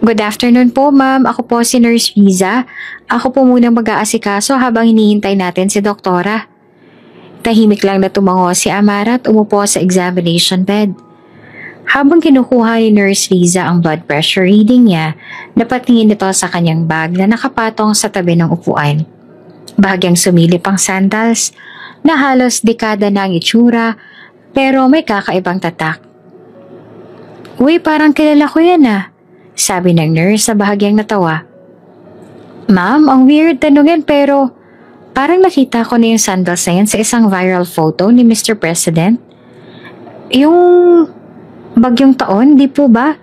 Good afternoon po, ma'am. Ako po si Nurse Riza. Ako po munang mag-aasikaso habang hinihintay natin si doktora. Tahimik lang na tumango si Amara at umupo sa examination bed. Habang kinukuha ni Nurse Riza ang blood pressure reading niya, napatingin ito sa kanyang bag na nakapatong sa tabi ng upuan. Bahagyang sumilip ang sandals na halos dekada na ang itsura pero may kakaibang tatak. Uy, parang kilala ko yan ah, sabi ng nurse sa bahagyang natawa. Ma'am, ang weird tanungin pero parang nakita ko na yung sandals na yan sa isang viral photo ni Mr. President. Yung bagyong taon, di po ba?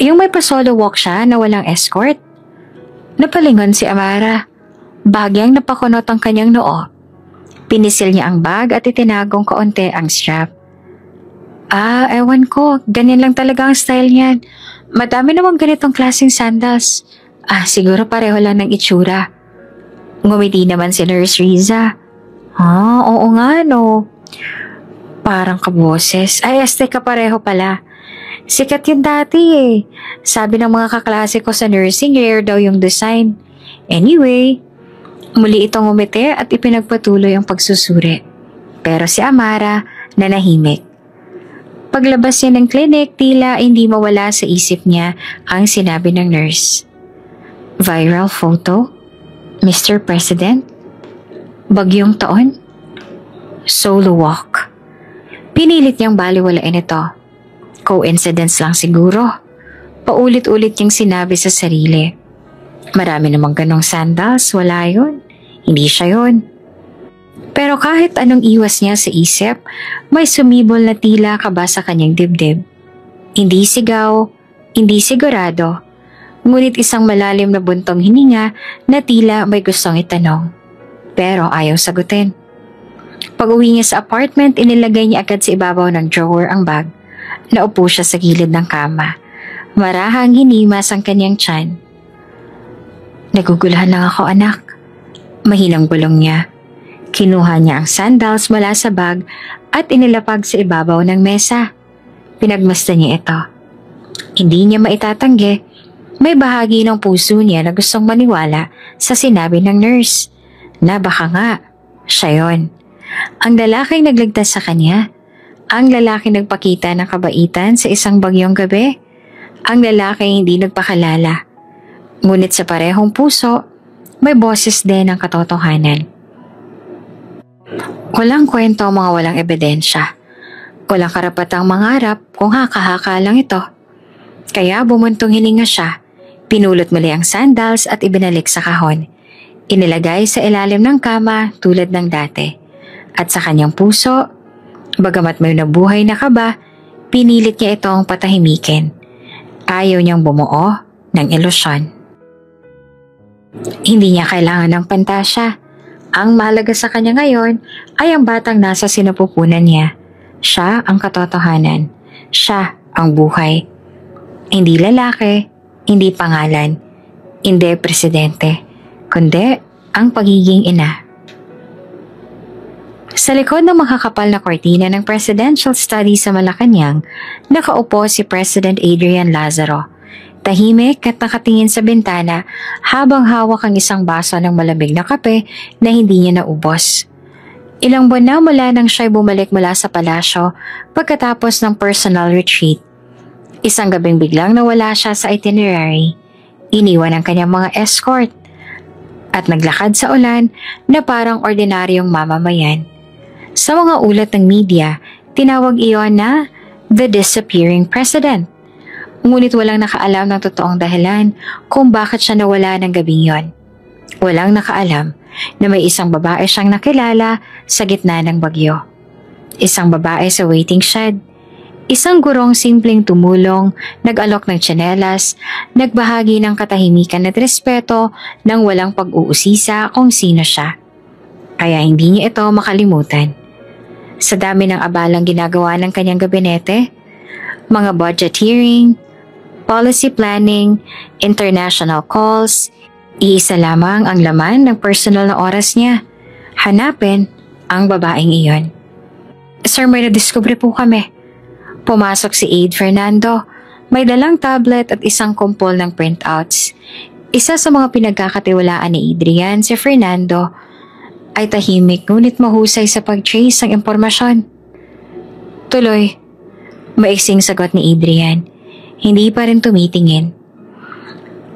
Yung may pa-solo walk siya na walang escort. Napalingon si Amara. Bahagyang napakunot ang kanyang noo. Pinisil niya ang bag at itinagong kaunti ang strap. Ewan ko. Ganyan lang talaga ang style niyan. Madami namang ganitong klaseng sandals. Siguro pareho lang ng itsura. Ngumiti naman si Nurse Riza. Oo nga no. Parang kaboses. Ka pareho pala. Sikat yun dati eh. Sabi ng mga kaklase ko sa nursing, rare daw yung design. Anyway, muli itong umiti at ipinagpatuloy ang pagsusuri. Pero si Amara nanahimik. Paglabas niya ng clinic, tila hindi mawala sa isip niya ang sinabi ng nurse. Viral photo? Mr. President? Bagyong taon? Solo walk. Pinilit niyang baliwalain ito. Coincidence lang siguro. Paulit-ulit niyang sinabi sa sarili. Marami namang ganong sandals, wala yun. Hindi siya yun. Pero kahit anong iwas niya sa isip, may sumibol na tila kaba sa kanyang dibdib. Hindi sigaw, hindi sigurado, ngunit isang malalim na buntong hininga na tila may gustong itanong. Pero ayaw sagutin. Pag-uwi niya sa apartment, inilagay niya agad sa ibabaw ng drawer ang bag. Naupo siya sa gilid ng kama. Marahang hinimas ang kanyang tiyan. Nagugulahan lang ako, anak. Mahinang bulong niya. Kinuha niya ang sandals mula sa bag at inilapag sa ibabaw ng mesa. Pinagmasdan niya ito. Hindi niya maitatanggi. May bahagi ng puso niya na gustong maniwala sa sinabi ng nurse na baka nga siya yon. Ang lalaking nagligtas sa kanya. Ang lalaking nagpakita ng kabaitan sa isang bagyong gabi. Ang lalaking hindi nagpakalala. Ngunit sa parehong puso, may boses din ng katotohanan. Walang kwento ang mga walang ebidensya. Walang karapatang mangarap kung haka-haka lang ito. Kaya bumuntong hininga siya, pinulot muli ang sandals at ibinalik sa kahon. Inilagay sa ilalim ng kama tulad ng dati. At sa kanyang puso, bagamat may nabuhay na kaba, pinilit niya itong patahimikin. Ayaw niyang bumuo ng ilusyon. Hindi niya kailangan ng pantasya. Ang mahalaga sa kanya ngayon ay ang batang nasa sinapupunan niya. Siya ang katotohanan. Siya ang buhay. Hindi lalaki, hindi pangalan, hindi presidente, kundi ang pagiging ina. Sa likod ng makakapal na kortina ng Presidential Study sa Malacanang, nakaupo si President Adrian Lazaro. Tahimik at nakatingin sa bintana habang hawak ang isang baso ng malamig na kape na hindi niya naubos. Ilang buwan na mula nang siya'y bumalik mula sa palasyo pagkatapos ng personal retreat. Isang gabing biglang nawala siya sa itinerary. Iniwan ang kanyang mga escort at naglakad sa ulan na parang ordinaryong mamamayan. Sa mga ulat ng media, tinawag iyon na The Disappearing President. Ngunit walang nakaalam ng totoong dahilan kung bakit siya nawala ng gabing yon. Walang nakaalam na may isang babae siyang nakilala sa gitna ng bagyo. Isang babae sa waiting shed. Isang gurong simpleng tumulong, nag-alok ng tsinelas, nagbahagi ng katahimikan at respeto nang walang pag-uusisa kung sino siya. Kaya hindi niya ito makalimutan. Sa dami ng abalang ginagawa ng kanyang gabinete, mga budget hearing, policy planning, international calls, iisa lamang ang laman ng personal na oras niya. Hanapin ang babaeng iyon. Sir, may nadiskubre po kami. Pumasok si Aide Fernando. May dalang tablet at isang kumpol ng printouts. Isa sa mga pinagkakatiwalaan ni Adrian, si Fernando, ay tahimik ngunit mahusay sa pag-trace ng impormasyon. Tuloy, maiksing sagot ni Adrian. Hindi pa rin tumitingin.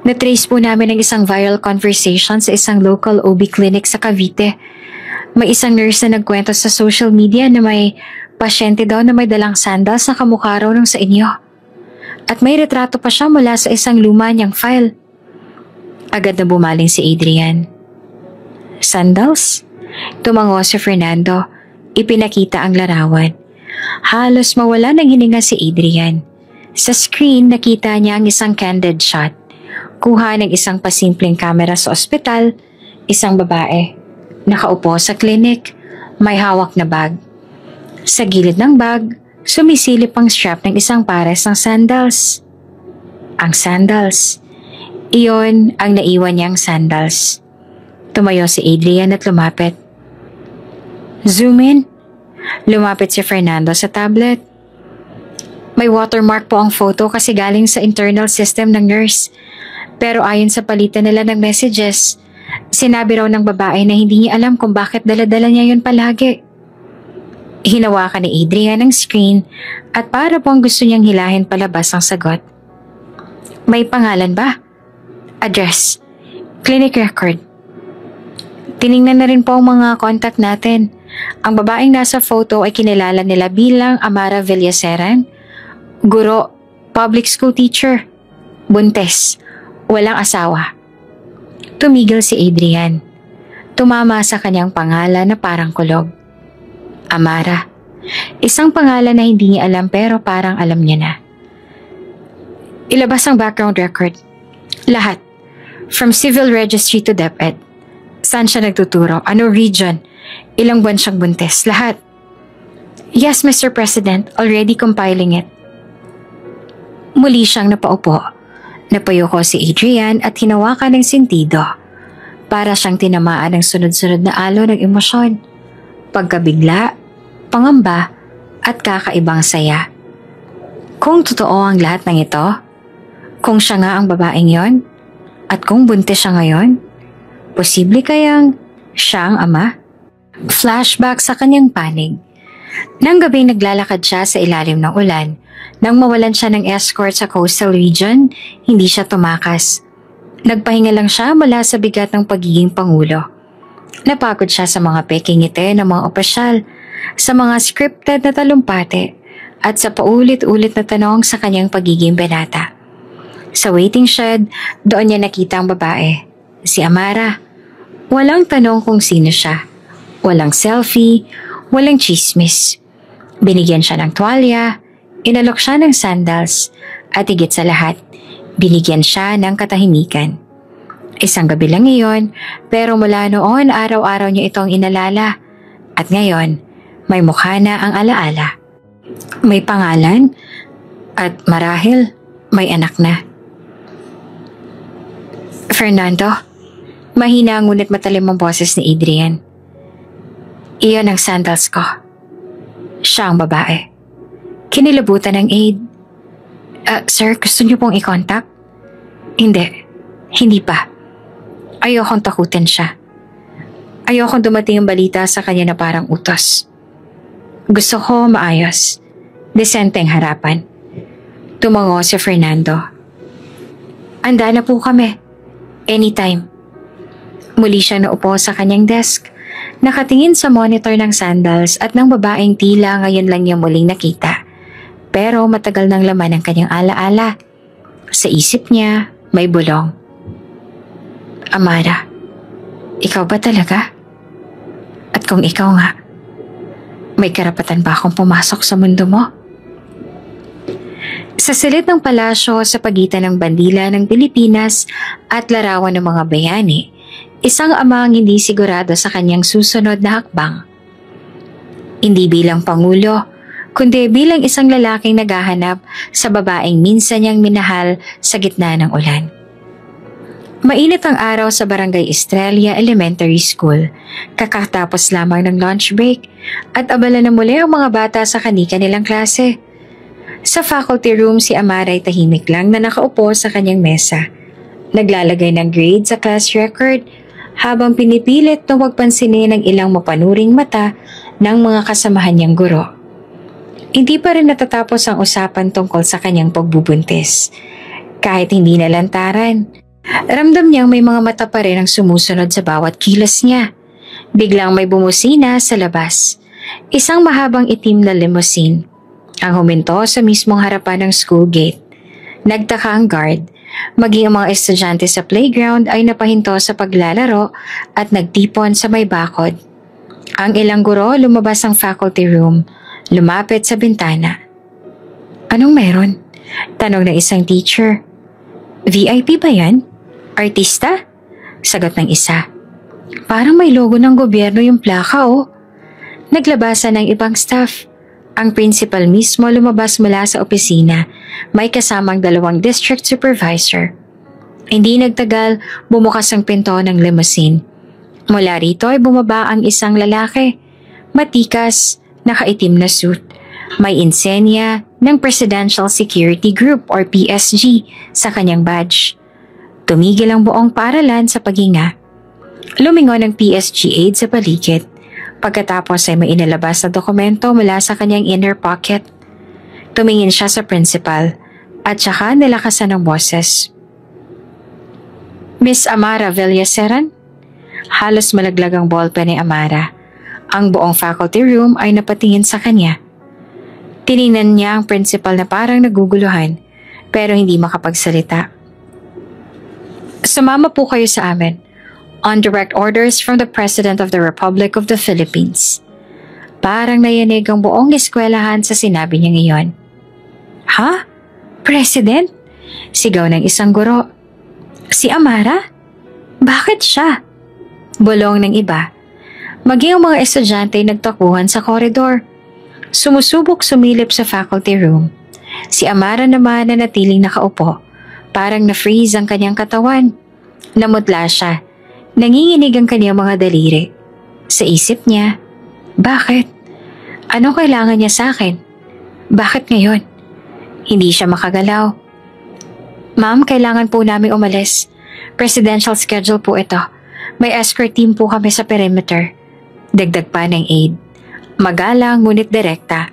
Natrace po namin ang isang viral conversation sa isang local OB clinic sa Cavite. May isang nurse na nagkwento sa social media na may pasyente daw na may dalang sandals na kamukha raw nung sa inyo. At may retrato pa siya mula sa isang luma niyang file. Agad na bumaling si Adrian. Sandals? Tumango si Fernando. Ipinakita ang larawan. Halos mawala ng hininga si Adrian. Sa screen nakita niya ang isang candid shot. Kuha ng isang pasimpleng kamera sa ospital, isang babae. Nakaupo sa klinik, may hawak na bag. Sa gilid ng bag, sumisilip ang strap ng isang pares ng sandals. Ang sandals. Iyon ang naiwan niyang sandals. Tumayo si Adrian at lumapit. Zoom in. Lumapit si Fernando sa tablet. May watermark po ang photo kasi galing sa internal system ng nurse. Pero ayon sa palitan nila ng messages, sinabi raw ng babae na hindi niya alam kung bakit dala-dala niya yun palagi. Hinawakan ni Adrian ang screen at para pong gusto niyang hilahin palabas ang sagot. May pangalan ba? Address? Clinic record? Tiningnan na rin po ang mga contact natin. Ang babaeng nasa photo ay kinilala nila bilang Amara Villaseran, guro, public school teacher, buntes, walang asawa. Tumigil si Adrian. Tumama sa kanyang pangalan na parang kulog. Amara. Isang pangalan na hindi niya alam pero parang alam niya na. Ilabas ang background record. Lahat. From civil registry to DepEd. Saan siya nagtuturo? Ano region? Ilang buwan siyang buntes? Lahat. Yes, Mr. President. Already compiling it. Muli siyang napaupo. Napayuko si Adrian at hinawakan ng sentido. Para siyang tinamaan ng sunod-sunod na alo ng emosyon. Pagkabigla, pangamba, at kakaibang saya. Kung totoo ang lahat ng ito, kung siya nga ang babaeng yon, at kung buntis siya ngayon, posible kayang siya ang ama? Flashback sa kanyang panig. Nang gabing naglalakad siya sa ilalim ng ulan, nang mawalan siya ng escort sa coastal region, hindi siya tumakas. Nagpahinga lang siya mula sa bigat ng pagiging pangulo. Napagod siya sa mga peking ngiti ng mga opisyal, sa mga scripted na talumpati, at sa paulit-ulit na tanong sa kanyang pagiging binata. Sa waiting shed, doon niya nakita ang babae, si Amara. Walang tanong kung sino siya. Walang selfie, walang chismis. Binigyan siya ng tuwalya, inalok siya ng sandals, at higit sa lahat, binigyan siya ng katahimikan. Isang gabi lang iyon, pero mula noon araw-araw niya itong inalala. At ngayon, may mukha na ang alaala. May pangalan, at marahil may anak na. Fernando, mahina ngunit matalim ang boses ni Adrian. Iyon ang sandals ko. Siya ang babae. Kinilabutan ng aide. Sir, gusto niyo pong i-contact? Hindi pa. Ayokong takutin siya. Ayokong dumating ang balita sa kanya na parang utos. Gusto ko maayos. Desenteng harapan. Tumango si Fernando. Anda na po kami. Anytime. Muli siya naupo sa kanyang desk. Nakatingin sa monitor ng sandals at ng babaeng tila ngayon lang niya muling nakita. Pero matagal nang laman ang kanyang alaala. Sa isip niya, may bulong. Amara, ikaw ba talaga? At kung ikaw nga, may karapatan ba akong pumasok sa mundo mo? Sa silid ng palasyo sa pagitan ng bandila ng Pilipinas at larawan ng mga bayani, isang ama ang hindi sigurado sa kanyang susunod na hakbang. Hindi bilang pangulo, kundi bilang isang lalaking naghahanap sa babaeng minsan niyang minahal sa gitna ng ulan. Mainit ang araw sa Barangay Estrella Elementary School. Kakatapos lamang ng lunch break at abala na muli ang mga bata sa kanika nilang klase. Sa faculty room, si Amara ay tahimik lang na nakaupo sa kanyang mesa. Naglalagay ng grade sa class record habang pinipilit na huwag pansinin ng ilang mapanuring mata ng mga kasamahan niyang guro. Hindi pa rin natatapos ang usapan tungkol sa kanyang pagbubuntis. Kahit hindi nalantaran, ramdam niyang may mga mata pa rin ang sumusunod sa bawat kilos niya. Biglang may bumusina sa labas. Isang mahabang itim na limousine ang huminto sa mismong harapan ng school gate. Nagtaka ang guard, maging ang mga estudyante sa playground ay napahinto sa paglalaro at nagtipon sa may bakod. Ang ilang guro lumabas ang faculty room, lumapit sa bintana. Anong meron? Tanong ng isang teacher. VIP ba yan? Artista? Sagot ng isa. Parang may logo ng gobyerno yung plaka oh. Naglabasan ng ibang staff. Ang principal mismo lumabas mula sa opisina, may kasamang 2 district supervisor. Hindi nagtagal, bumukas ang pinto ng limousine. Mula rito ay bumaba ang isang lalaki. Matikas, nakaitim na suit. May insenya ng Presidential Security Group or PSG sa kanyang badge. Tumigil ang buong paaralan sa paghinga. Lumingon ang PSG aide sa paligid. Pagkatapos ay may inilabas na dokumento mula sa kanyang inner pocket. Tumingin siya sa principal at saka nilakasan ng boses. Miss Amara Villaseran? Halos malaglag ang ballpen ni Amara. Ang buong faculty room ay napatingin sa kanya. Tiningnan niya ang principal na parang naguguluhan pero hindi makapagsalita. Sumama po kayo sa amin. On direct orders from the President of the Republic of the Philippines. Parang nayanig ang buong eskwelahan sa sinabi niya ngayon. Ha? President? Sigaw ng isang guro. Si Amara? Bakit siya? Bulong ng iba. Maging ang mga estudyante ay nagtakuhan sa koridor. Sumusubok sumilip sa faculty room. Si Amara naman na natiling nakaupo. Parang na-freeze ang kanyang katawan. Namutla siya. Nanginginig ang kanyang mga daliri. Sa isip niya, bakit? Anong kailangan niya sa akin? Bakit ngayon? Hindi siya makagalaw. Ma'am, kailangan po namin umalis. Presidential schedule po ito. May escort team po kami sa perimeter. Dagdag pa ng aide. Magalang ngunit direkta.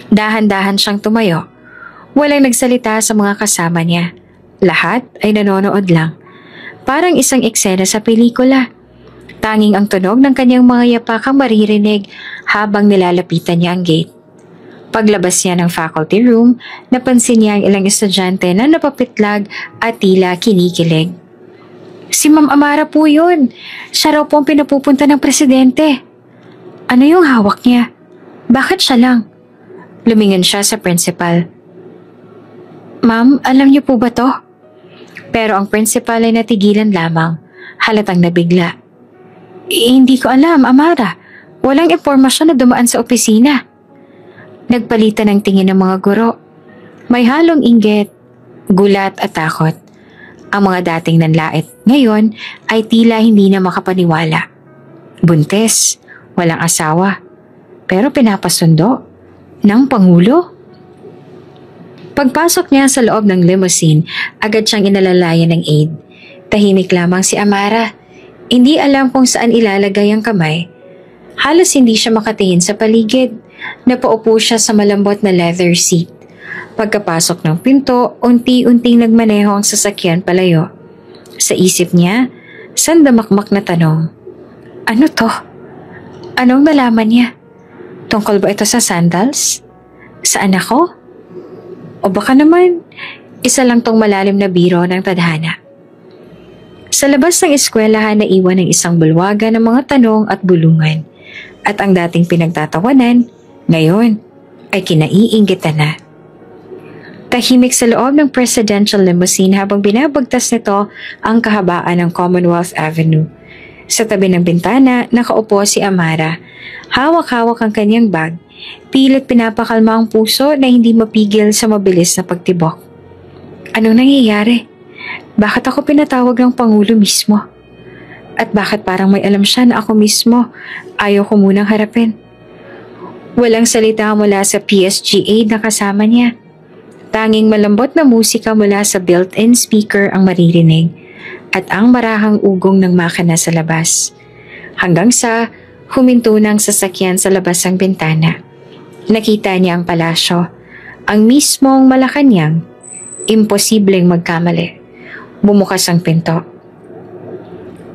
Dahan-dahan siyang tumayo. Walang nagsalita sa mga kasama niya. Lahat ay nanonood lang. Parang isang eksena sa pelikula. Tanging ang tunog ng kanyang mga yapak ang maririnig habang nilalapitan niya ang gate. Paglabas niya ng faculty room, napansin niya ang ilang estudyante na napapitlag at tila kinikilig. Si Ma'am Amara po yun. Siya raw po ang pinapupunta ng presidente. Ano yung hawak niya? Bakit siya lang? Lumingon siya sa principal. Ma'am, alam niyo po ba to? Pero ang principal ay natigilan lamang, halatang nabigla. Hindi ko alam, Amara. Walang impormasyon na dumaan sa opisina. Nagpalitan ng tingin ng mga guro. May halong inggit, gulat at takot. Ang mga dating nanlait ngayon ay tila hindi na makapaniwala. Buntis, walang asawa, pero pinapasundo ng Pangulo? Pagpasok niya sa loob ng limousine, agad siyang inalalayan ng aide. Tahimik lamang si Amara. Hindi alam kung saan ilalagay ang kamay. Halos hindi siya makatingin sa paligid. Napaupo siya sa malambot na leather seat. Pagkapasok ng pinto, unti-unting nagmaneho ang sasakyan palayo. Sa isip niya, sandamakmak na tanong. Ano to? Anong nalaman niya? Tungkol ba ito sa sandals? Saan ako? O baka naman, isa lang tong malalim na biro ng tadhana. Sa labas ng eskwelahan naiwan ng isang bulwaga ng mga tanong at bulungan. At ang dating pinagtatawanan, ngayon ay kinaiinggitan na. Tahimik sa loob ng presidential limousine habang binabagtas nito ang kahabaan ng Commonwealth Avenue. Sa tabi ng bintana, nakaupo si Amara. Hawak-hawak ang kanyang bag. Pilit pinapakalma ang puso na hindi mapigil sa mabilis na pagtibok. Anong nangyayari? Bakit ako pinatawag ng Pangulo mismo? At bakit parang may alam siya na ako mismo ayaw ko munang harapin? Walang salita mula sa PSG aide na kasama niya. Tanging malambot na musika mula sa built-in speaker ang maririnig at ang marahang ugong ng makina sa labas. Hanggang sa huminto ng sasakyan sa labas ng bintana. Nakita niya ang palasyo, ang mismong Malacanang. Imposibleng magkamali. Bumukas ang pinto.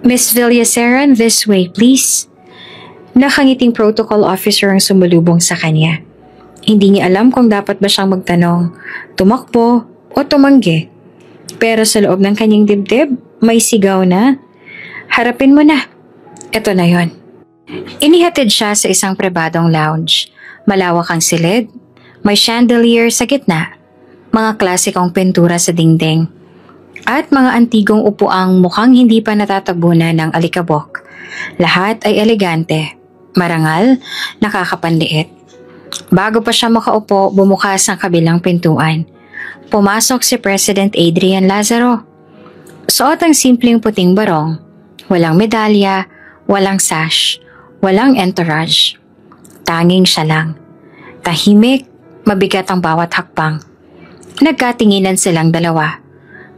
"Miss Villaseran, this way please." Nakangiting protocol officer ang sumulubong sa kanya. Hindi niya alam kung dapat ba siyang magtanong, tumakbo o tumanggi. Pero sa loob ng kanyang dibdib, may sigaw na, "Harapin mo na. Ito na yon." Inihatid siya sa isang pribadong lounge. Malawak ang silid, may chandelier sa gitna, mga klasikong pintura sa dingding, at mga antigong upuang mukhang hindi pa natatabunan ng alikabok. Lahat ay elegante, marangal, nakakapanliit. Bago pa siya makaupo, bumukas ang kabilang pintuan. Pumasok si President Adrian Lazaro. Suot ang simpleng puting barong, walang medalya, walang sash, walang entourage. Tanging siya lang. Tahimik, mabigat ang bawat hakbang. Nagkatinginan silang dalawa.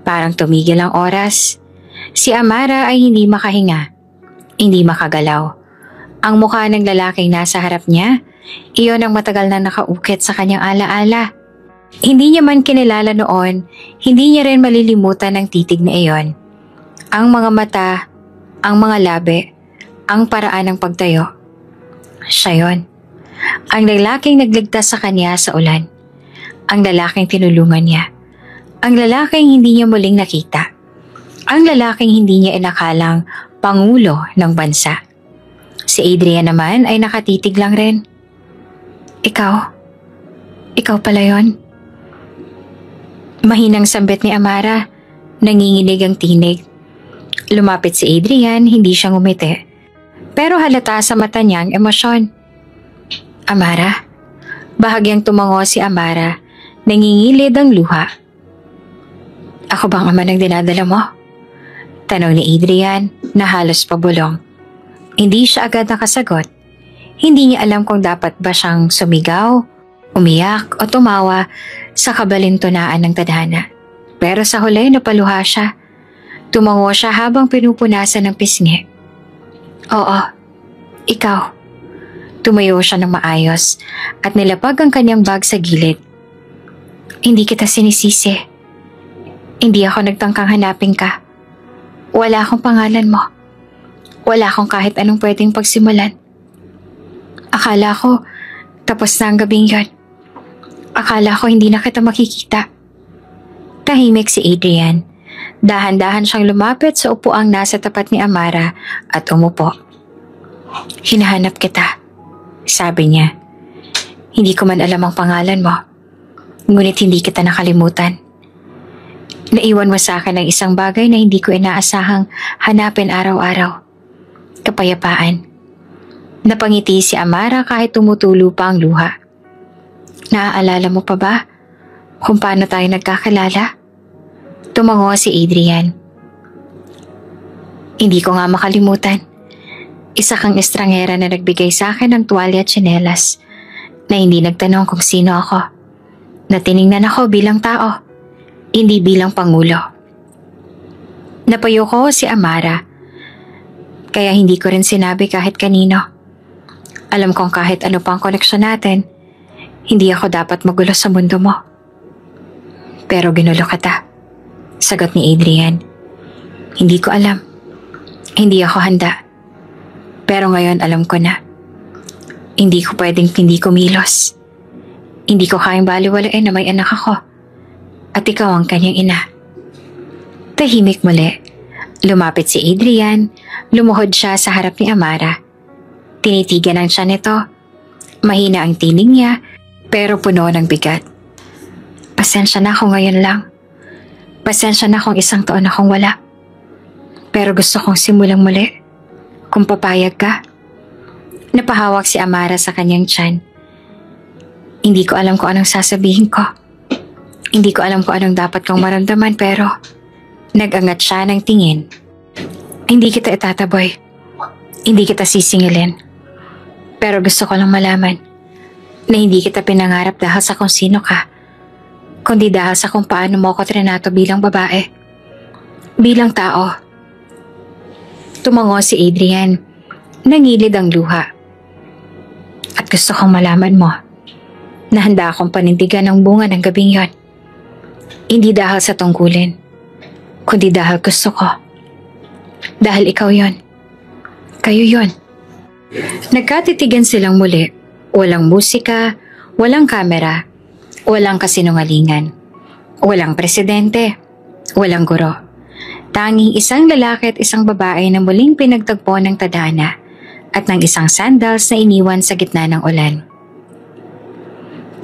Parang tumigil ang oras. Si Amara ay hindi makahinga, hindi makagalaw. Ang mukha ng lalaking nasa harap niya, iyon ang matagal na nakaukit sa kanyang alaala. Hindi niya man kinilala noon, hindi niya rin malilimutan ang titig na iyon. Ang mga mata, ang mga labi, ang paraan ng pagtayo. Siya yon. Ang lalaking nagligtas sa kanya sa ulan. Ang lalaking tinulungan niya. Ang lalaking hindi niya muling nakita. Ang lalaking hindi niya inakalang pangulo ng bansa. Si Adrian naman ay nakatitig lang rin. Ikaw pala yon. Mahinang sambit ni Amara, nanginginig ang tinig. Lumapit si Adrian, hindi siya ngumiti. Pero halata sa mata niya ang emosyon. "Amara?" Bahagyang tumango si Amara, nangingilid ang luha. "Ako bang ama ng dinadala mo?" Tanong ni Adrian na halos pabulong. Hindi siya agad nakasagot. Hindi niya alam kung dapat ba siyang sumigaw, umiyak o tumawa sa kabalintunaan ng tadhana. Pero sa huli napaluha siya. Tumango siya habang pinupunasan ng pisngi. "Oo, ikaw." Tumayo siya ng maayos at nilapag ang kanyang bag sa gilid. "Hindi kita sinisisi. Hindi ako nagtangkang hanapin ka. Wala akong pangalan mo. Wala akong kahit anong pwedeng pagsimulan. Akala ko tapos na ang gabing yon. Akala ko hindi na kita makikita." Tahimik si Adrian. Dahan-dahan siyang lumapit sa upuang nasa tapat ni Amara at umupo. "Hinahanap kita," sabi niya. "Hindi ko man alam ang pangalan mo. Ngunit hindi kita nakalimutan. Naiwan mo sa akin ang isang bagay na hindi ko inaasahang hanapin araw-araw. Kapayapaan." Napangiti si Amara kahit tumutulo pa ang luha. "Naaalala mo pa ba kung paano tayo nagkakilala?" Tumango si Adrian. "Hindi ko nga makalimutan. Isa kang estrangera na nagbigay sa akin ng tuwalya at tsinelas na hindi nagtanong kung sino ako. Na tiningnan ako bilang tao, hindi bilang pangulo." Napayo ko si Amara, kaya hindi ko rin sinabi kahit kanino. Alam kong kahit ano pang koneksyon natin, hindi ako dapat magulo sa mundo mo. Pero ginulo kita, sagot ni Adrian. "Hindi ko alam. Hindi ako handa. Pero ngayon alam ko na. Hindi ko pwedeng hindi kumilos. Hindi ko kayang baliwalain na may anak ako. At ikaw ang kanyang ina." Tahimik muli. Lumapit si Adrian, lumuhod siya sa harap ni Amara. Tinitigan ang siya nito. Mahina ang tinig niya, pero puno ng bigat. "Pasensya na kung ngayon lang. Pasensya na kung isang taon akong wala. Pero gusto kong simulang muli. Kung papayag ka." Napahawak si Amara sa kanyang tiyan. "Hindi ko alam kung anong sasabihin ko. Hindi ko alam kung anong dapat kong maramdaman pero..." Nag-angat siya ng tingin. "Hindi kita itataboy. Hindi kita sisingilin. Pero gusto ko lang malaman na hindi kita pinangarap dahil sa kung sino ka, kundi dahil sa kung paano mo ako trinato bilang babae, bilang tao. Tumango si Adrian, nangilid ang luha. At gusto kong malaman mo na handa akong panindigan ng bunga ng gabing yon. Hindi dahil sa tungkulin, kundi dahil gusto ko. Dahil ikaw yon. Kayo yon. Nagkatitigan silang muli. Walang musika, walang kamera, walang kasinungalingan, walang presidente, walang guro. Tanging isang lalaki at isang babae na muling pinagtagpo ng tadhana at ng isang sandals na iniwan sa gitna ng ulan.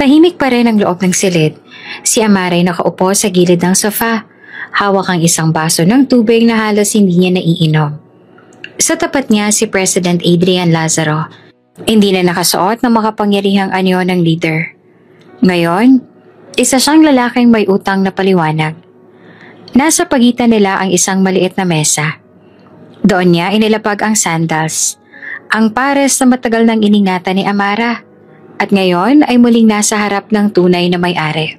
Tahimik pa rin ang loob ng silid. Si Amara ay nakaupo sa gilid ng sofa, hawak ang isang baso ng tubig na halos hindi niya naiinom. Sa tapat niya si President Adrian Lazaro, hindi na nakasuot ng makapangyarihang anyo ng leader. Ngayon, isa siyang lalaking may utang na paliwanag. Nasa pagitan nila ang isang maliit na mesa. Doon niya inilapag ang sandals, ang pares na matagal nang iningatan ni Amara, at ngayon ay muling nasa harap ng tunay na may-ari.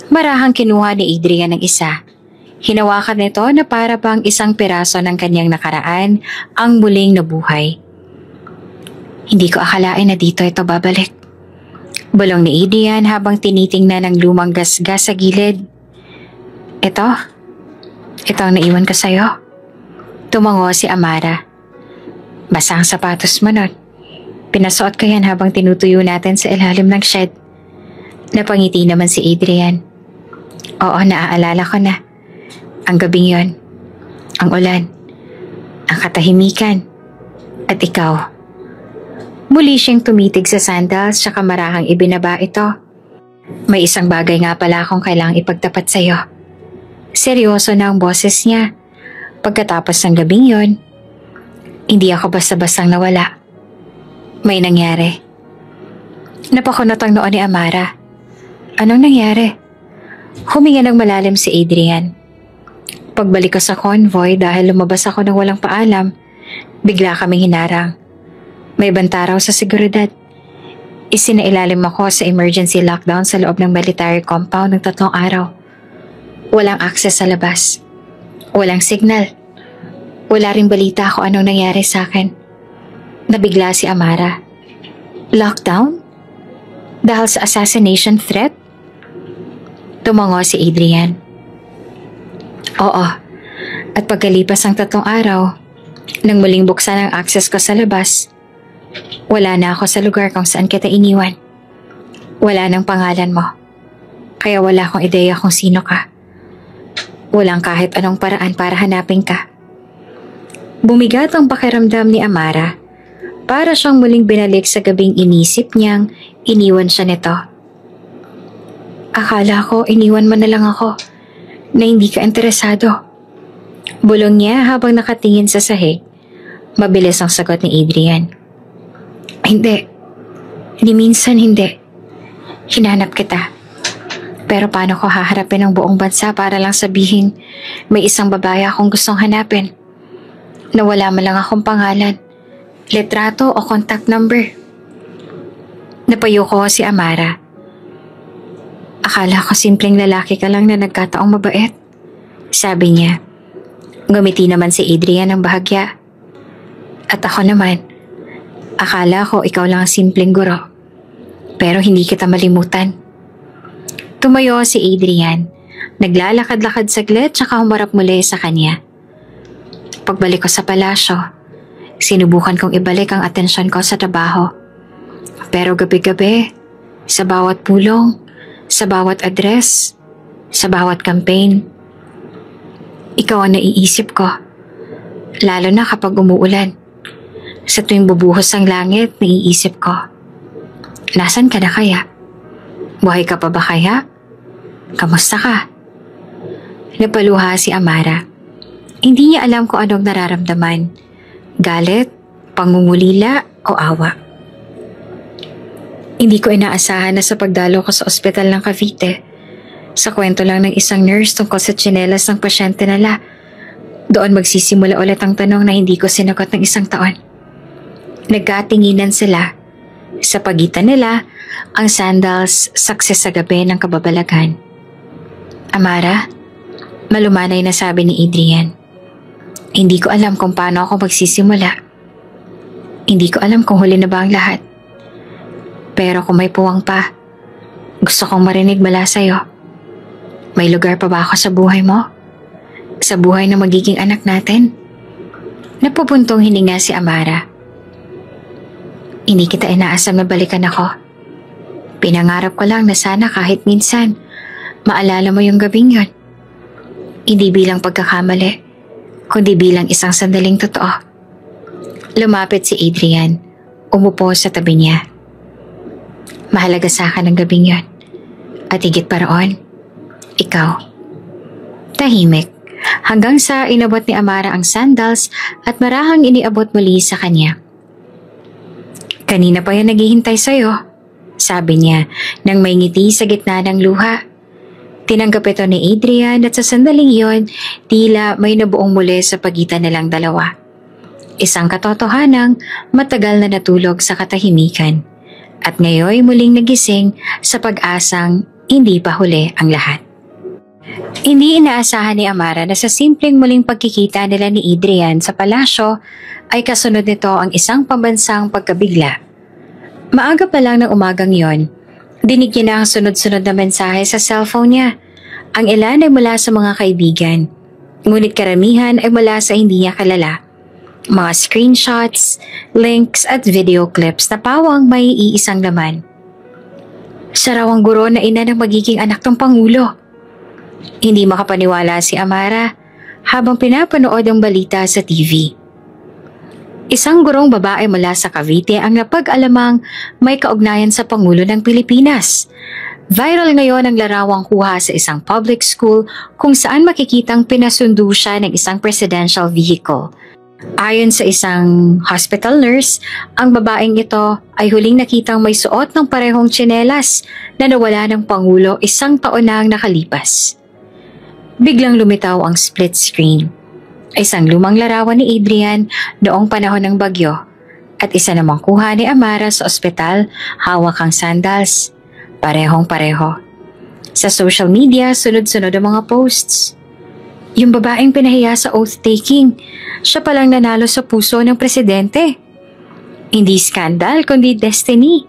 Marahang kinuha ni Adrian ng isa. Hinawakan nito na para bang isang piraso ng kanyang nakaraan ang muling nabuhay. Hindi ko akalain na dito ito babalik. Bulong ni Adrian habang tinitingnan ang lumang gasgas sa gilid. Ito ang naiwan ko sa'yo. Tumango si Amara. Basa ang sapatos mo nun. Pinasuot ko yan habang tinutuyo natin sa ilalim ng shed. Napangiti naman si Adrian. Oo, naaalala ko na. Ang gabing yon, ang ulan, ang katahimikan, at ikaw. Muli siyang tumitig sa sandals tsaka marahang ibinaba ito. May isang bagay nga pala akong kailangang ipagtapat sa iyo. Seryoso na ang boses niya. Pagkatapos ng gabing yon, hindi ako basta-bastang nawala. May nangyari. Napakunot ang noon ni Amara. Anong nangyari? Huminga ng malalim si Adrian. Pagbalik ko sa convoy dahil lumabas ako ng walang paalam, bigla kaming hinarang. May banta raw sa seguridad. Isinailalim ako sa emergency lockdown sa loob ng military compound ng 3 araw. Walang access sa labas. Walang signal. Wala ring balita kung anong nangyari sa akin. Nabigla si Amara. Lockdown? Dahil sa assassination threat? Tumango si Adrian. Oo, at pagkalipas ng 3 araw, nang muling buksan ang access ko sa labas, wala na ako sa lugar kung saan kita iniwan. Wala nang pangalan mo, kaya wala akong ideya kung sino ka. Walang kahit anong paraan para hanapin ka. Bumigat ang pakiramdam ni Amara, para siyang muling binalik sa gabing inisip niyang iniwan siya nito. Akala ko iniwan mo na lang ako, na hindi ka interesado. Bulong niya habang nakatingin sa sahig. Mabilis ang sagot ni Adrian. Hindi. Ni minsan hindi. Hinanap kita. Pero paano ko haharapin ang buong bansa para lang sabihin may isang babae akong gustong hanapin? Na wala man lang akong pangalan, litrato o contact number. Napayo ko si Amara. Akala ko simpleng lalaki ka lang na nagkataong mabait. Sabi niya. Ngumiti naman si Adrian ng bahagya. At ako naman, akala ko ikaw lang ang simpleng guro. Pero hindi kita malimutan. Tumayo si Adrian. Naglalakad-lakad saglit tsaka humarap muli sa kanya. Pagbalik ko sa palasyo, sinubukan kong ibalik ang atensyon ko sa trabaho. Pero gabi-gabi, sa bawat pulong, sa bawat address, sa bawat campaign, ikaw ang naiisip ko. Lalo na kapag umuulan. Sa tuwing bubuhos ang langit, naiisip ko. Nasaan ka na kaya? Buhay ka pa ba kaya? Kamusta ka? Napaluha si Amara. Hindi niya alam kung anong nararamdaman. Galit, pangungulila o awa. Hindi ko inaasahan na sa pagdalo ko sa ospital ng Cavite, sa kwento lang ng isang nurse tungkol sa tsinelas ng pasyente nila, doon magsisimula ulit ang tanong na hindi ko sinagot ng 1 taon. Nagkatinginan sila. Sa pagitan nila, ang sandals success sa gabi ng kababalagan. Amara, malumanay na sabi ni Adrian. Hindi ko alam kung paano ako magsisimula. Hindi ko alam kung huli na ba ang lahat. Pero kung may puwang pa, gusto kong marinig mula sa'yo. May lugar pa ba ako sa buhay mo? Sa buhay na magiging anak natin? Napupuntong hininga si Amara. Hindi kita inaasam na balikan ako. Pinangarap ko lang na sana kahit minsan, maalala mo yung gabing yon. Hindi bilang pagkakamali, kundi bilang isang sandaling totoo. Lumapit si Adrian, umupo sa tabi niya. Mahalaga sa akin ang gabing yon. At higit pa roon, ikaw. Tahimik, hanggang sa inabot ni Amara ang sandals at marahang iniabot muli sa kanya. Kanina pa yan naghihintay sa'yo, sabi niya nang may ngiti sa gitna ng luha. Tinanggap ito ni Adrian at sa sandaling yon, tila may nabuong muli sa pagitan nilang dalawa. Isang katotohanang matagal na natulog sa katahimikan at ngayon muling nagising sa pag-asang hindi pa huli ang lahat. Hindi inaasahan ni Amara na sa simpleng muling pagkikita nila ni Adrian sa palasyo ay kasunod nito ang isang pambansang pagkabigla. Maaga pa lang ng umagang yon, dinig niya na ang sunod-sunod na mensahe sa cellphone niya. Ang ilan ay mula sa mga kaibigan, ngunit karamihan ay mula sa hindi niya kilala. Mga screenshots, links at video clips na pawang may iisang laman. Siya raw ang guro na ina ng magiging anak ng Pangulo. Hindi makapaniwala si Amara habang pinapanood ang balita sa TV. Isang gurong babae mula sa Cavite ang napag-alamang may kaugnayan sa Pangulo ng Pilipinas. Viral ngayon ang larawang kuha sa isang public school kung saan makikitang pinasundo siya ng isang presidential vehicle. Ayon sa isang hospital nurse, ang babaeng ito ay huling nakitang may suot ng parehong tsinelas na nawala ng Pangulo 1 taon na ang nakalipas. Biglang lumitaw ang split screen. Isang lumang larawan ni Adrian noong panahon ng bagyo at isa namang kuha ni Amara sa ospital hawak ang sandals. Parehong-pareho. Sa social media, sunod-sunod ang mga posts. Yung babaeng pinahiya sa oath-taking, siya palang nanalo sa puso ng presidente. Hindi skandal kundi destiny.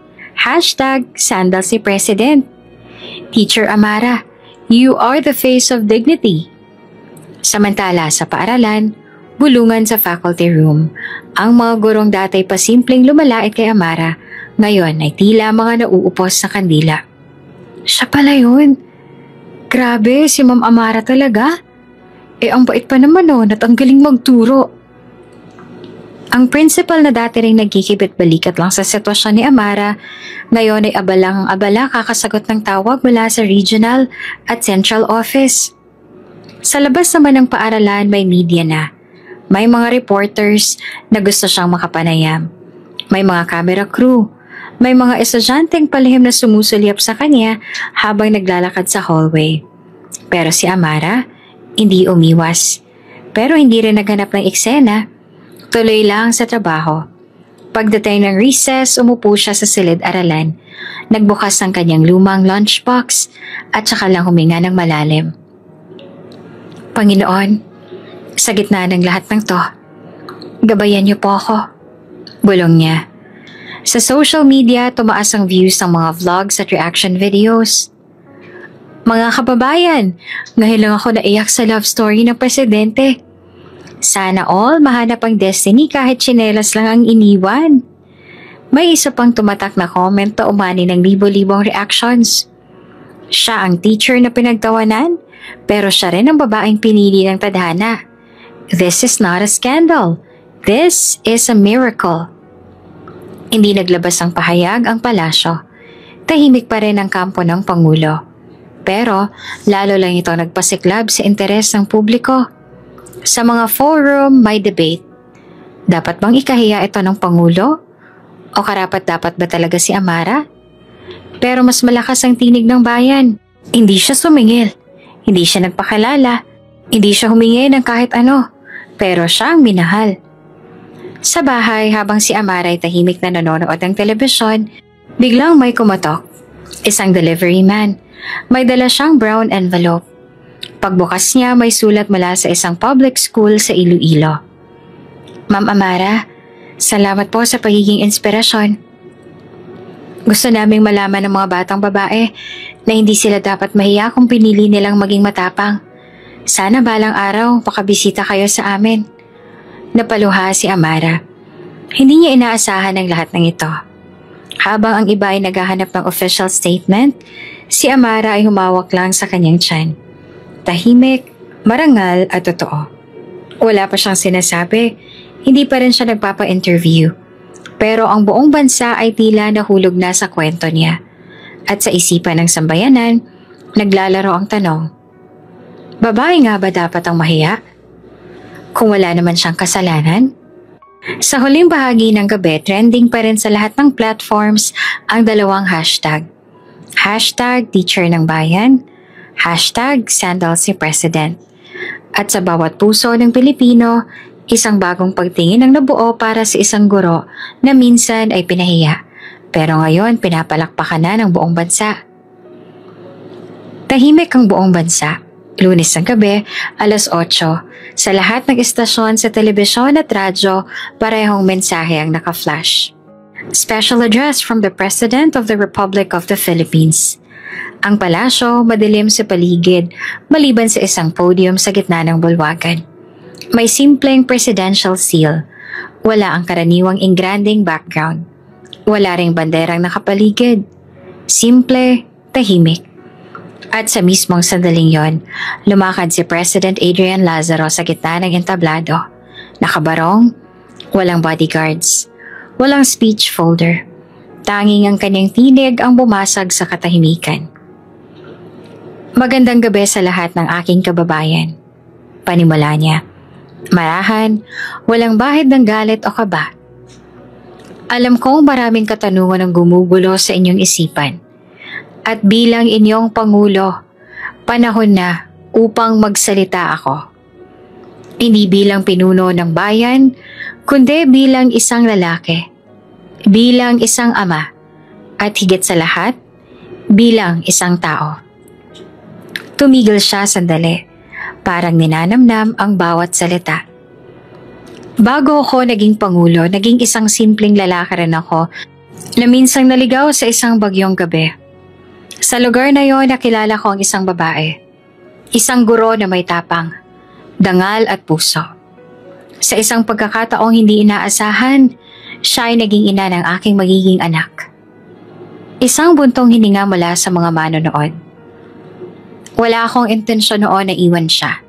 #sandals ni President. Teacher Amara, you are the face of dignity. Samantala sa paaralan, bulungan sa faculty room, ang mga gurong datay pa simpleng lumalait kay Amara, ngayon ay tila mga nauupos sa kandila. Siya pala yun. Grabe, si Ma'am Amara talaga. Ang bait pa naman at ang galing magturo. Ang principal na dati rin nagkikibit-balikat lang sa sitwasyon ni Amara, ngayon ay abalang-abala kakasagot ng tawag mula sa regional at central office. Sa labas naman ng paaralan may media na. May mga reporters na gusto siyang makapanayam. May mga camera crew. May mga estudyanteng palihim na sumusulyap sa kanya habang naglalakad sa hallway. Pero si Amara, hindi umiwas. Pero hindi rin naghanap ng eksena. Tuloy lang sa trabaho. Pagdating ng recess, umupo siya sa silid-aralan. Nagbukas ng kanyang lumang lunchbox at saka lang huminga ng malalim. Panginoon, sa gitna ng lahat ng to, gabayan niyo po ako. Bulong niya. Sa social media, tumaas ang views ng mga vlogs at reaction videos. Mga kababayan, ngayon lang ako naiyak sa love story ng presidente. Sana all mahanap ang destiny kahit tsinelas lang ang iniwan. May isa pang tumatak na comment na umani ng libo-libong reactions. Siya ang teacher na pinagtawanan, pero siya rin ang babaeng pinili ng tadhana. This is not a scandal. This is a miracle. Hindi naglabas ang pahayag ang palasyo. Tahimik pa rin ang kampo ng Pangulo. Pero lalo lang ito nagpasiklab sa interes ng publiko. Sa mga forum, may debate. Dapat bang ikahiya ito ng Pangulo? O karapat-dapat ba talaga si Amara? Pero mas malakas ang tinig ng bayan. Hindi siya sumingil. Hindi siya nagpakilala. Hindi siya humingi ng kahit ano. Pero siya ang minahal. Sa bahay, habang si Amara ay tahimik na nanonood ng telebisyon, biglang may kumatok. Isang delivery man. May dala siyang brown envelope. Pagbukas niya, may sulat mula sa isang public school sa Iloilo. Ma'am Amara, salamat po sa pagiging inspirasyon. Gusto naming malaman ng mga batang babae na hindi sila dapat mahiya kung pinili nilang maging matapang. Sana balang araw makabisita kayo sa amin. Napaluha si Amara. Hindi niya inaasahan ang lahat ng ito. Habang ang iba ay naghahanap ng official statement, si Amara ay humawak lang sa kanyang tiyan. Tahimik, marangal at totoo. Wala pa siyang sinasabi, hindi pa rin siya nagpapa-interview. Pero ang buong bansa ay tila nahulog na sa kwento niya. At sa isipan ng sambayanan, naglalaro ang tanong, babae nga ba dapat ang mahiya? Kung wala naman siyang kasalanan? Sa huling bahagi ng gabi, trending pa rin sa lahat ng platforms ang dalawang hashtag. Hashtag teacher ng bayan, hashtag sandal si president. At sa bawat puso ng Pilipino, isang bagong pagtingin ang nabuo para sa isang guro na minsan ay pinahiya, pero ngayon pinapalakpakan na ng buong bansa. Tahimik ang buong bansa. Lunes ng gabi, alas 8, sa lahat ng istasyon sa telebisyon at radyo, parehong mensahe ang naka-flash. Special address from the President of the Republic of the Philippines. Ang palasyo madilim sa paligid, maliban sa isang podium sa gitna ng bulwagan. May simpleng presidential seal. Wala ang karaniwang ingranding background. Wala ring banderang nakapaligid. Simple, tahimik. At sa mismong sandaling yon, lumakad si President Adrian Lazaro sa gitna ng entablado. Nakabarong, walang bodyguards, walang speech folder. Tanging ang kanyang tinig ang bumasag sa katahimikan. Magandang gabi sa lahat ng aking kababayan. Panimula niya. Marahan, walang bahid ng galit o kaba. Alam kong maraming katanungan ang gumugulo sa inyong isipan. At bilang inyong Pangulo, panahon na upang magsalita ako. Hindi bilang pinuno ng bayan, kundi bilang isang lalaki, bilang isang ama, at higit sa lahat, bilang isang tao. Tumigil siya sandali, parang ninanamnam ang bawat salita. Bago ako naging Pangulo, naging isang simpleng lalaki rin ako na minsang naligaw sa isang bagyong gabi. Sa lugar na yon, nakilala ko ang isang babae. Isang guro na may tapang, dangal at puso. Sa isang pagkakataong hindi inaasahan, siya ay naging ina ng aking magiging anak. Isang buntong hininga mula sa mga manonood. Wala akong intensyon noon na iwan siya.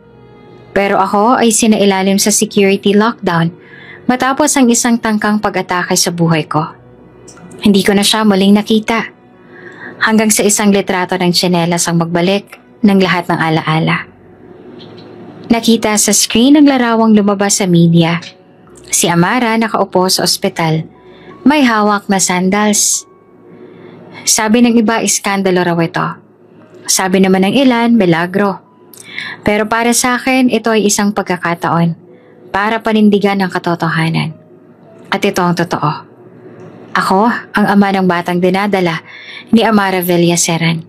Pero ako ay sinailalim sa security lockdown matapos ang isang tangkang pag-atake sa buhay ko. Hindi ko na siya muling nakita. Hanggang sa isang litrato ng tsinelas ang magbalik ng lahat ng alaala. Nakita sa screen ng larawang lumabas sa media. Si Amara nakaupo sa ospital. May hawak na sandals. Sabi ng iba, iskandalo raw ito. Sabi naman ng ilan, milagro. Pero para sa akin, ito ay isang pagkakataon para panindigan ang katotohanan. At ito ang totoo. Ako ang ama ng batang dinadala ni Amara Villaseran.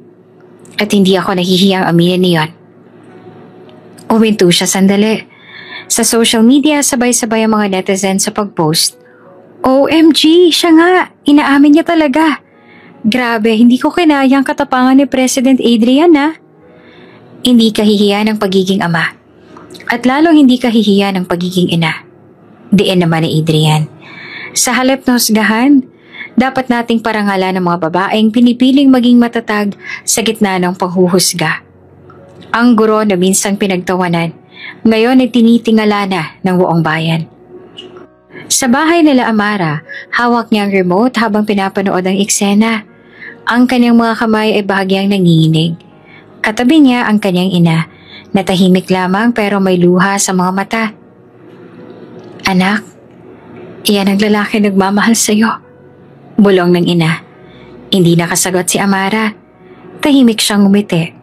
At hindi ako nahihiyang aminin niyon. Uminto siya sandali. Sa social media, sabay-sabay ang mga netizens sa pag-post. OMG, siya nga, inaamin niya talaga. Grabe, hindi ko kinaya ang katapangan ni President Adrian na. Hindi kahihiya ng pagiging ama. At lalong hindi kahihiya ng pagiging ina. Diin naman ni Adrian. Sa halip na husgahan, dapat nating parangalan ng mga babaeng pinipiling maging matatag sa gitna ng panghuhusga. Ang guro na minsang pinagtawanan, ngayon ay tinitingala na ng buong bayan. Sa bahay nila Amara, hawak niya ang remote habang pinapanood ang eksena. Ang kanyang mga kamay ay bahagyang nanginginig. Katabi niya ang kanyang ina, na tahimik lamang pero may luha sa mga mata. Anak, iyan ang lalaki nagmamahal sa iyo. Bulong ng ina. Hindi nakasagot si Amara. Tahimik siyang ngumiti.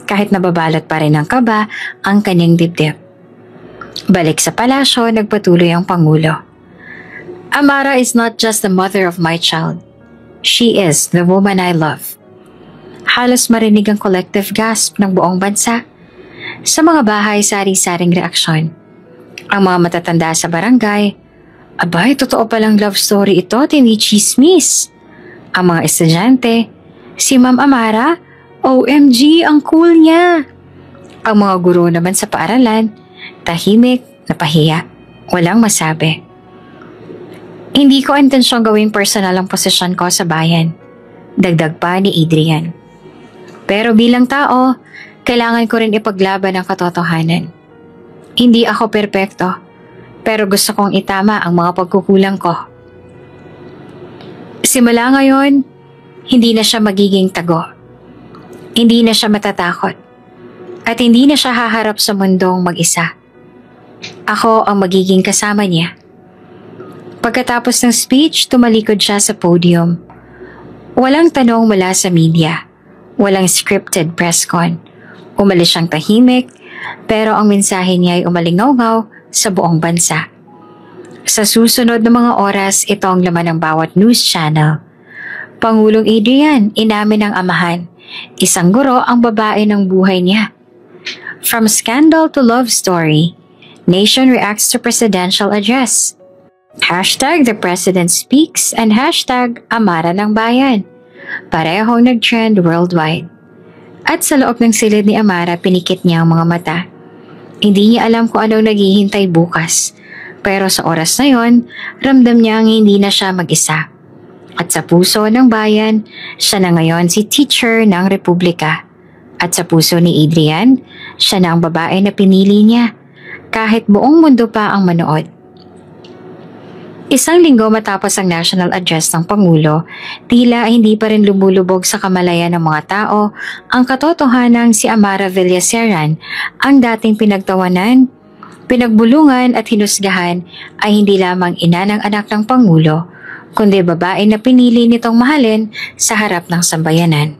Kahit nababalot pa rin ng kaba ang kanyang dibdib. Balik sa palasyo, nagpatuloy ang Pangulo. Amara is not just the mother of my child. She is the woman I love. Halos marinig ang collective gasp ng buong bansa. Sa mga bahay, sari-saring reaksyon. Ang mga matatanda sa barangay, abay, totoo palang love story ito, hindi chismis. Ang mga estudyante, si Ma'am Amara, OMG, ang cool niya. Ang mga guro naman sa paaralan, tahimik, napahiya, walang masabi. Hindi ko intensyong gawing personal ang posisyon ko sa bayan. Dagdag pa ni Adrian. Pero bilang tao, kailangan ko rin ipaglaban ang katotohanan. Hindi ako perpekto, pero gusto kong itama ang mga pagkukulang ko. Simula ngayon, hindi na siya magiging tago. Hindi na siya matatakot. At hindi na siya haharap sa mundong mag-isa. Ako ang magiging kasama niya. Pagkatapos ng speech, tumalikod siya sa podium. Walang tanong mula sa media. Walang scripted press con. Umalis siyang tahimik, pero ang mensahe niya ay umalingaw-ngaw sa buong bansa. Sa susunod na mga oras, ito ang laman ng bawat news channel. Pangulong Adrian, inamin ng amahan. Isang guro ang babae ng buhay niya. From scandal to love story, nation reacts to presidential address. Hashtag the president speaks and hashtag Amara ng bayan. Parehong nag-trend worldwide. At sa loob ng silid ni Amara, pinikit niya ang mga mata. Hindi niya alam kung anong naghihintay bukas. Pero sa oras na yon, ramdam niya ang hindi na siya mag-isa. At sa puso ng bayan, siya na ngayon si teacher ng Republika. At sa puso ni Adrian, siya na ang babae na pinili niya. Kahit buong mundo pa ang manood. Isang linggo matapos ang national address ng Pangulo, tila hindi pa rin lumulubog sa kamalayan ng mga tao ang katotohanang si Amara Villaseran, ang dating pinagtawanan, pinagbulungan at hinusgahan ay hindi lamang ina ng anak ng Pangulo, kundi babae na pinili nitong mahalin sa harap ng sambayanan.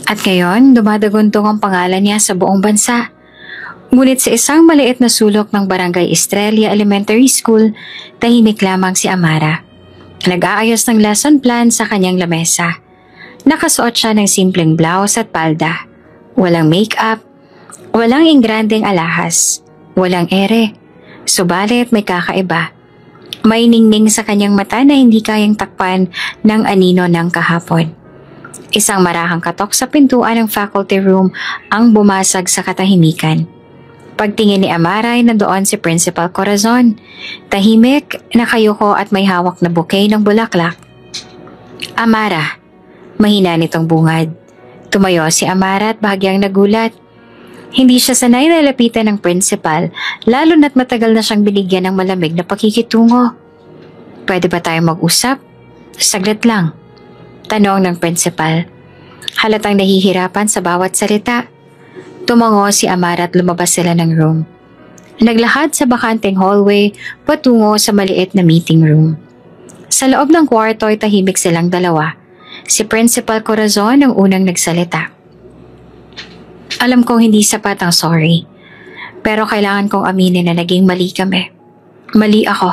At ngayon, dumadaguntong ang pangalan niya sa buong bansa. Ngunit sa isang maliit na sulok ng Barangay Estrella Elementary School, tahimik lamang si Amara. Nag-aayos ng lesson plan sa kanyang lamesa. Nakasuot siya ng simpleng blouse at palda. Walang make-up, walang ingrandeng alahas, walang ere. Subalit may kakaiba. May ningning sa kanyang mata na hindi kayang takpan ng anino ng kahapon. Isang marahang katok sa pintuan ng faculty room ang bumasag sa katahimikan. Pagtingin ni Amara ay nandoon si Principal Corazon. Tahimik, nakayuko at may hawak na bouquet ng bulaklak. Amara, mahina nitong bungad. Tumayo si Amara at bahagyang nagulat. Hindi siya sanay na lapitan ng principal, lalo na't matagal na siyang binigyan ng malamig na pakikitungo. Pwede ba tayo mag-usap? Saglit lang. Tanong ng principal. Halatang nahihirapan sa bawat salita. Tumango si Amara at lumabas sila ng room. Naglakad sa bakanteng hallway patungo sa maliit na meeting room. Sa loob ng kwarto ay tahimik silang dalawa. Si Principal Corazon ang unang nagsalita. Alam kong hindi sapat ang sorry, pero kailangan kong aminin na naging mali kami. Mali ako.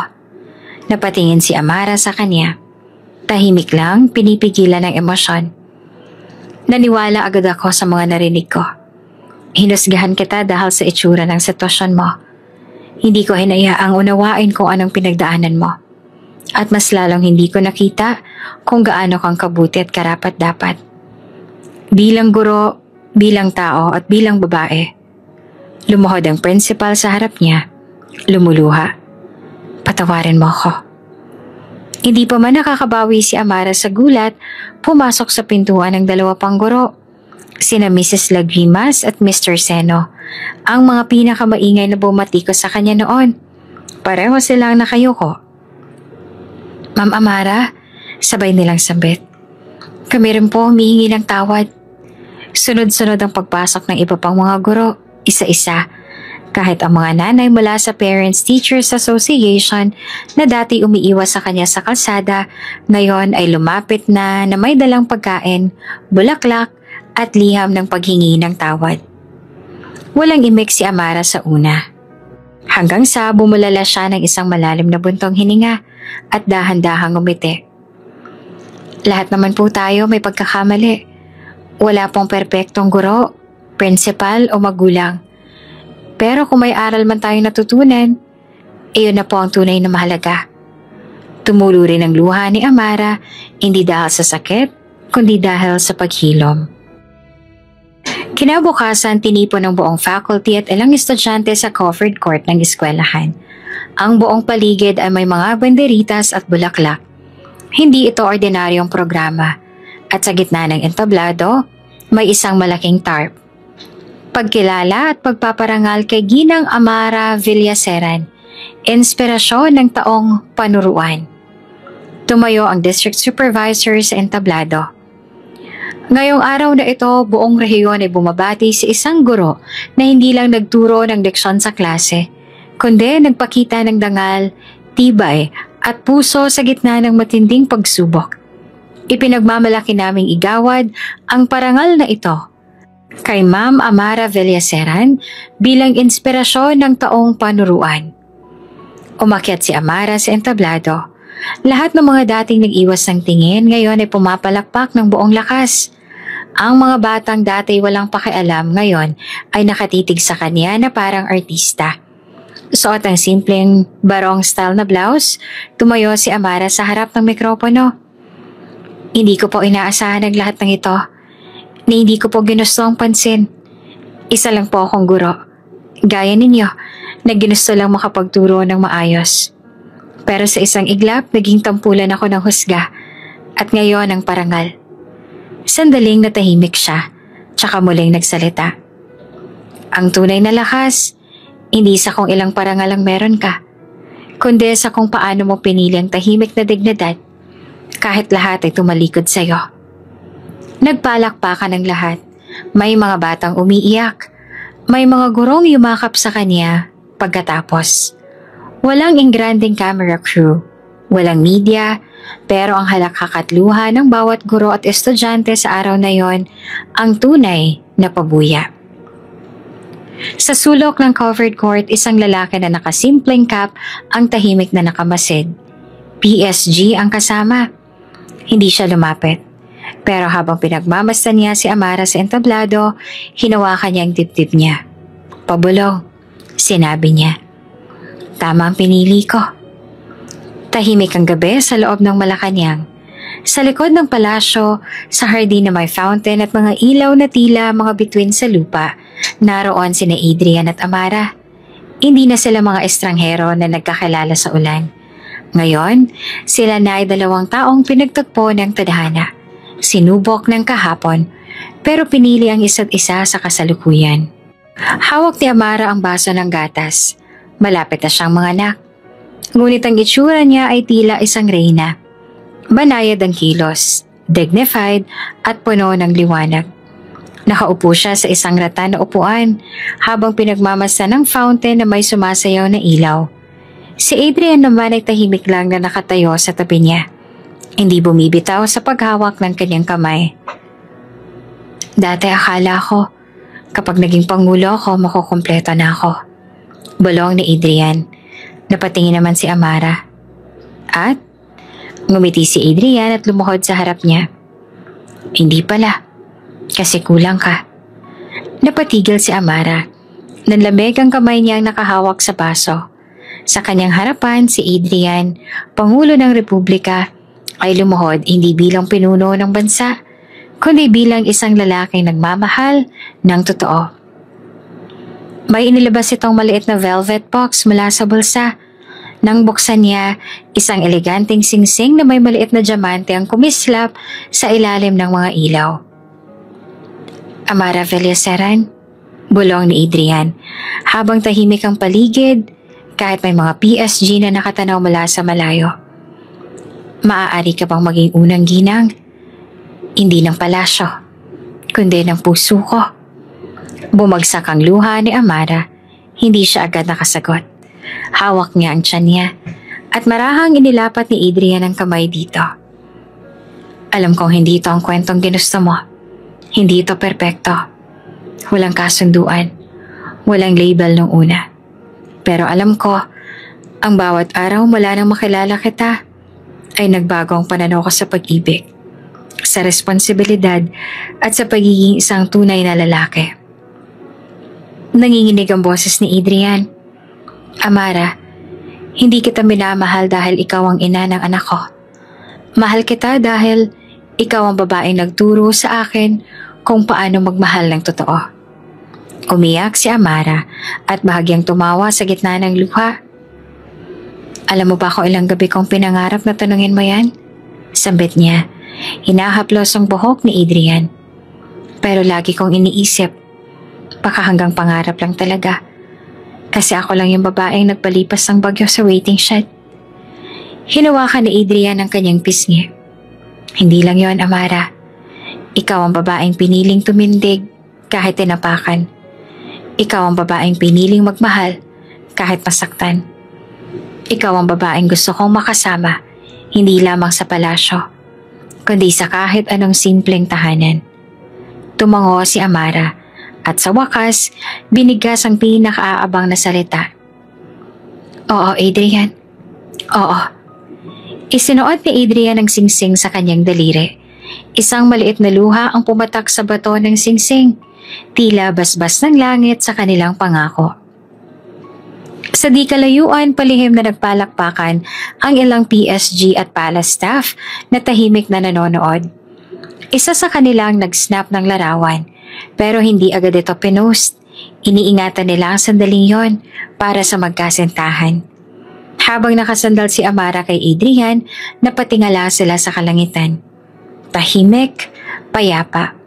Napatingin si Amara sa kanya. Tahimik lang, pinipigilan ng emosyon. Naniwala agad ako sa mga narinig ko. Hinusgahan kita dahil sa itsura ng sitwasyon mo. Hindi ko hinayaang unawain kung anong pinagdaanan mo. At mas lalong hindi ko nakita kung gaano kang kabuti at karapat-dapat. Bilang guro, bilang tao at bilang babae. Lumuhod ang principal sa harap niya. Lumuluha. Patawarin mo ako. Hindi pa man nakakabawi si Amara sa gulat, pumasok sa pintuan ng dalawa pang guro. Sina Mrs. Lagrimas at Mr. Seno, ang mga pinakamaingay na bumatiko sa kanya noon. Pareho silang nakayuko. Ma'am Amara, sabay nilang sambit. Kami rin po humihingi ng tawad. Sunod-sunod ang pagpasok ng iba pang mga guro, isa-isa. Kahit ang mga nanay mula sa Parents Teachers Association na dati umiiwas sa kanya sa kalsada, ngayon ay lumapit na may dalang pagkain, bulaklak, at liham ng paghingi ng tawad. Walang imik si Amara sa una. Hanggang sa bumulala siya ng isang malalim na buntong hininga at dahan-dahang umiti. Lahat naman po tayo may pagkakamali. Wala pong perpektong guro, principal o magulang. Pero kung may aral man tayong natutunan, iyon na po ang tunay na mahalaga. Tumulo rin ang luha ni Amara, hindi dahil sa sakit, kundi dahil sa paghilom. Kinabukasan, tinipon ng buong faculty at ilang estudyante sa covered court ng eskwelahan. Ang buong paligid ay may mga banderitas at bulaklak. Hindi ito ordinaryong programa. At sa gitna ng entablado, may isang malaking tarp. Pagkilala at pagpaparangal kay Ginang Amara Villaseran, inspirasyon ng taong panuruan. Tumayo ang district supervisor sa entablado. Ngayong araw na ito, buong rehiyon ay bumabati sa isang guro na hindi lang nagturo ng leksyon sa klase, kundi nagpakita ng dangal, tibay at puso sa gitna ng matinding pagsubok. Ipinagmamalaki naming igawad ang parangal na ito kay Ma'am Amara Villaseran bilang inspirasyon ng taong panuruan. Umakyat si Amara sa entablado. Lahat ng mga dating nag-iwas ng tingin ngayon ay pumapalakpak ng buong lakas. Ang mga batang dati walang pakialam ngayon ay nakatitig sa kanya na parang artista. Suot ang simpleng barong style na blouse, tumayo si Amara sa harap ng mikropono. Hindi ko po inaasahan ang lahat ng ito, na hindi ko po ginusto ang pansin. Isa lang po akong guro, gaya ninyo, na ginusto lang makapagturo ng maayos. Pero sa isang iglap, naging tampulan ako ng husga, at ngayon ang parangal. Sandaling natahimik siya, tsaka muling nagsalita. Ang tunay na lakas, hindi sa kung ilang parangal ang meron ka, kundi sa kung paano mo pinili ang tahimik na dignidad, kahit lahat ay tumalikod sa'yo. Nagpalakpakan ng lahat. May mga batang umiiyak. May mga gurong yumakap sa kanya pagkatapos. Walang ingranding camera crew. Walang media. Pero ang halakhak at luha ng bawat guro at estudyante sa araw na yon ang tunay na pabuya. Sa sulok ng covered court, isang lalaki na nakasimpleng cap ang tahimik na nakamasid. PSG ang kasama. Hindi siya lumapit. Pero habang pinagmamasdan niya si Amara sa entablado, hinawakan niya ang dibdib niya. Pabulong, sinabi niya. Tama ang pinili ko. Tahimik ang gabi sa loob ng Malacanang. Sa likod ng palasyo, sa hardin na may fountain at mga ilaw na tila mga bituin sa lupa, naroon sina Adrian at Amara. Hindi na sila mga estranghero na nagkakilala sa ulan. Ngayon, sila na ay dalawang taong pinagtagpo ng tadhana. Sinubok ng kahapon, pero pinili ang isa't isa sa kasalukuyan. Hawak ni Amara ang baso ng gatas. Malapit na siyang manganak. Ngunit ang itsura niya ay tila isang reyna. Banayad ang kilos, dignified at puno ng liwanag. Nakaupo siya sa isang ratan na upuan habang pinagmamasa ng fountain na may sumasayaw na ilaw. Si Adrian naman ay tahimik lang na nakatayo sa tabi niya. Hindi bumibitaw sa paghawak ng kanyang kamay. Dati akala ko, kapag naging pangulo ako, makukumpleto na ako. Bulong ni Adrian. Napatingin naman si Amara. At ngumiti si Adrian at lumuhod sa harap niya. Hindi pala, kasi kulang ka. Napatigil si Amara. Nanlamig ang kamay niyang nakahawak sa baso. Sa kanyang harapan, si Adrian, Pangulo ng Republika, ay lumuhod hindi bilang pinuno ng bansa, kundi bilang isang lalaking nagmamahal ng totoo. May inilabas itong maliit na velvet box mula sa bulsa. Nang buksan niya, isang eleganteng singsing na may maliit na diamante ang kumislap sa ilalim ng mga ilaw. Amara Villaseran, bulong ni Adrian, habang tahimik ang paligid, kahit may mga PSG na nakatanaw mula sa malayo. Maaari ka bang maging unang ginang? Hindi ng palasyo, kundi ng puso ko. Bumagsak ang luha ni Amara. Hindi siya agad nakasagot. Hawak niya ang tiyan niya at marahang inilapat ni Adrian ang kamay dito. Alam kong hindi ito ang kwentong ginusto mo. Hindi ito perpekto. Walang kasunduan. Walang label nung una. Pero alam ko, ang bawat araw mula nang makilala kita ay nagbago ang pananaw ko sa pag-ibig, sa responsibilidad at sa pagiging isang tunay na lalaki. Nanginginig ang boses ni Adrian. Amara, hindi kita minamahal dahil ikaw ang ina ng anak ko. Mahal kita dahil ikaw ang babaeng nagturo sa akin kung paano magmahal ng totoo. Umiyak si Amara at bahagyang tumawa sa gitna ng luha. Alam mo ba kung ilang gabi kong pinangarap na tanungin mo yan? Sambit niya. Hinahaplos ang buhok ni Adrian. Pero lagi kong iniisip, baka hanggang pangarap lang talaga. Kasi ako lang yung babaeng nagpalipas ng bagyo sa waiting shed. Hinawakan ni Adrian ang kanyang pisngi. Hindi lang yon, Amara. Ikaw ang babaeng piniling tumindig kahit tinapakan. Ikaw ang babaeng piniling magmahal kahit masaktan. Ikaw ang babaeng gusto kong makasama, hindi lamang sa palasyo, kundi sa kahit anong simpleng tahanan. Tumango si Amara at sa wakas, binigas ang pinakaaabang na salita. Oo, Adrian. Oo. Isinuot ni Adrian ang singsing sa kanyang daliri. Isang maliit na luha ang pumatak sa bato ng singsing, tila basbas ng langit sa kanilang pangako. Sa di kalayuan, palihim na nagpalakpakan ang ilang PSG at palace staff na tahimik na nanonood. Isa sa kanilang nag-snap ng larawan, pero hindi agad ito pinost. Iniingatan nila ang sandaling yon para sa magkasintahan. Habang nakasandal si Amara kay Adrian, napatingala sila sa kalangitan. Tahimik, payapa.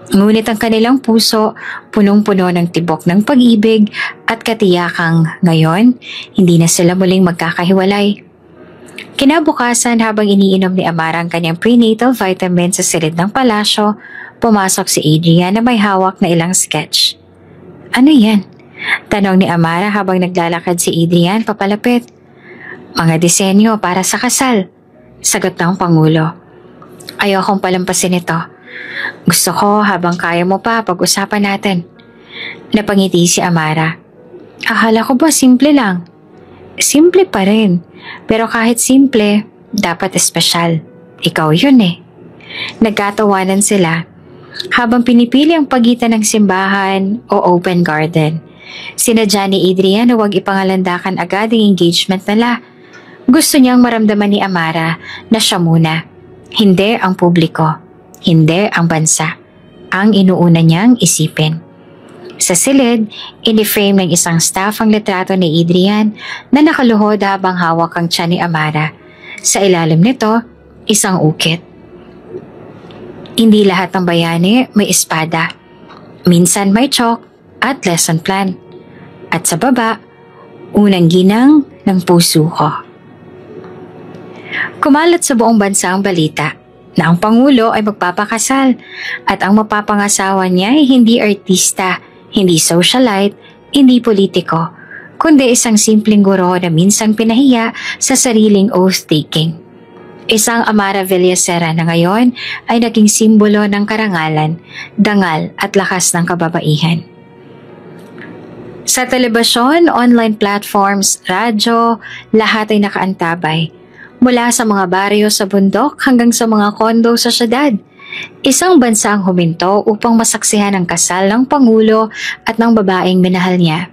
Ngunit ang kanilang puso, punong-puno ng tibok ng pag-ibig at katiyakang ngayon, hindi na sila muling magkakahiwalay. Kinabukasan habang iniinom ni Amara ang kanyang prenatal vitamin sa silid ng palasyo, pumasok si Adrian na may hawak na ilang sketch. Ano yan? Tanong ni Amara habang naglalakad si Adrian papalapit. Mga disenyo para sa kasal, sagot ng Pangulo. Ayokong palampasin ito. Gusto ko habang kaya mo pa pag-usapan natin. Napangiti si Amara. Akala ko ba simple lang? Simple pa rin. Pero kahit simple, dapat espesyal. Ikaw yun eh. Nagkatawanan sila habang pinipili ang pagitan ng simbahan o open garden. Sinadya ni Adrian na huwag ipangalandakan agad ang engagement nila. Gusto niyang maramdaman ni Amara na siya muna. Hindi ang publiko. Hindi ang bansa. Ang inuuna niyang isipin. Sa silid, ini-frame ng isang staff ang litrato ni Adrian na nakaluhod habang hawak ang tiyan ni Amara. Sa ilalim nito, isang ukit. Hindi lahat ng bayani may espada. Minsan may chalk at lesson plan. At sa baba, unang ginang ng puso ko. Kumalat sa buong bansa ang balita na ang Pangulo ay magpapakasal at ang mapapangasawa niya ay hindi artista, hindi socialite, hindi politiko, kundi isang simpleng guro na minsang pinahiya sa sariling oath-taking. Isang Amara Villacera na ngayon ay naging simbolo ng karangalan, dangal at lakas ng kababaihan. Sa telebisyon, online platforms, radyo, lahat ay nakaantabay. Mula sa mga baryo sa bundok hanggang sa mga kondo sa syudad. Isang bansa ang huminto upang masaksihan ang kasal ng Pangulo at ng babaeng minahal niya.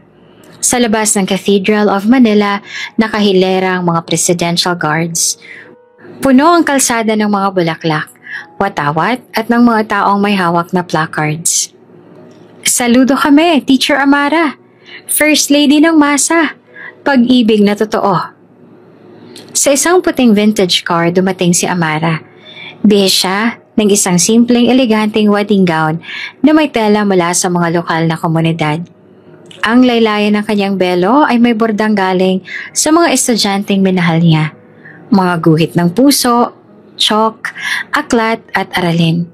Sa labas ng Cathedral of Manila, nakahilera ang mga presidential guards. Puno ang kalsada ng mga bulaklak, watawat at ng mga taong may hawak na placards. Saludo kami, Teacher Amara, First Lady ng Masa, pag-ibig na totoo. Sa isang puting vintage car dumating si Amara. Bihis siya ng isang simpleng eleganteng wedding gown na may tela mula sa mga lokal na komunidad. Ang laylayan ng kanyang belo ay may bordang galing sa mga estudyanteng minahal niya. Mga guhit ng puso, chalk, aklat at aralin.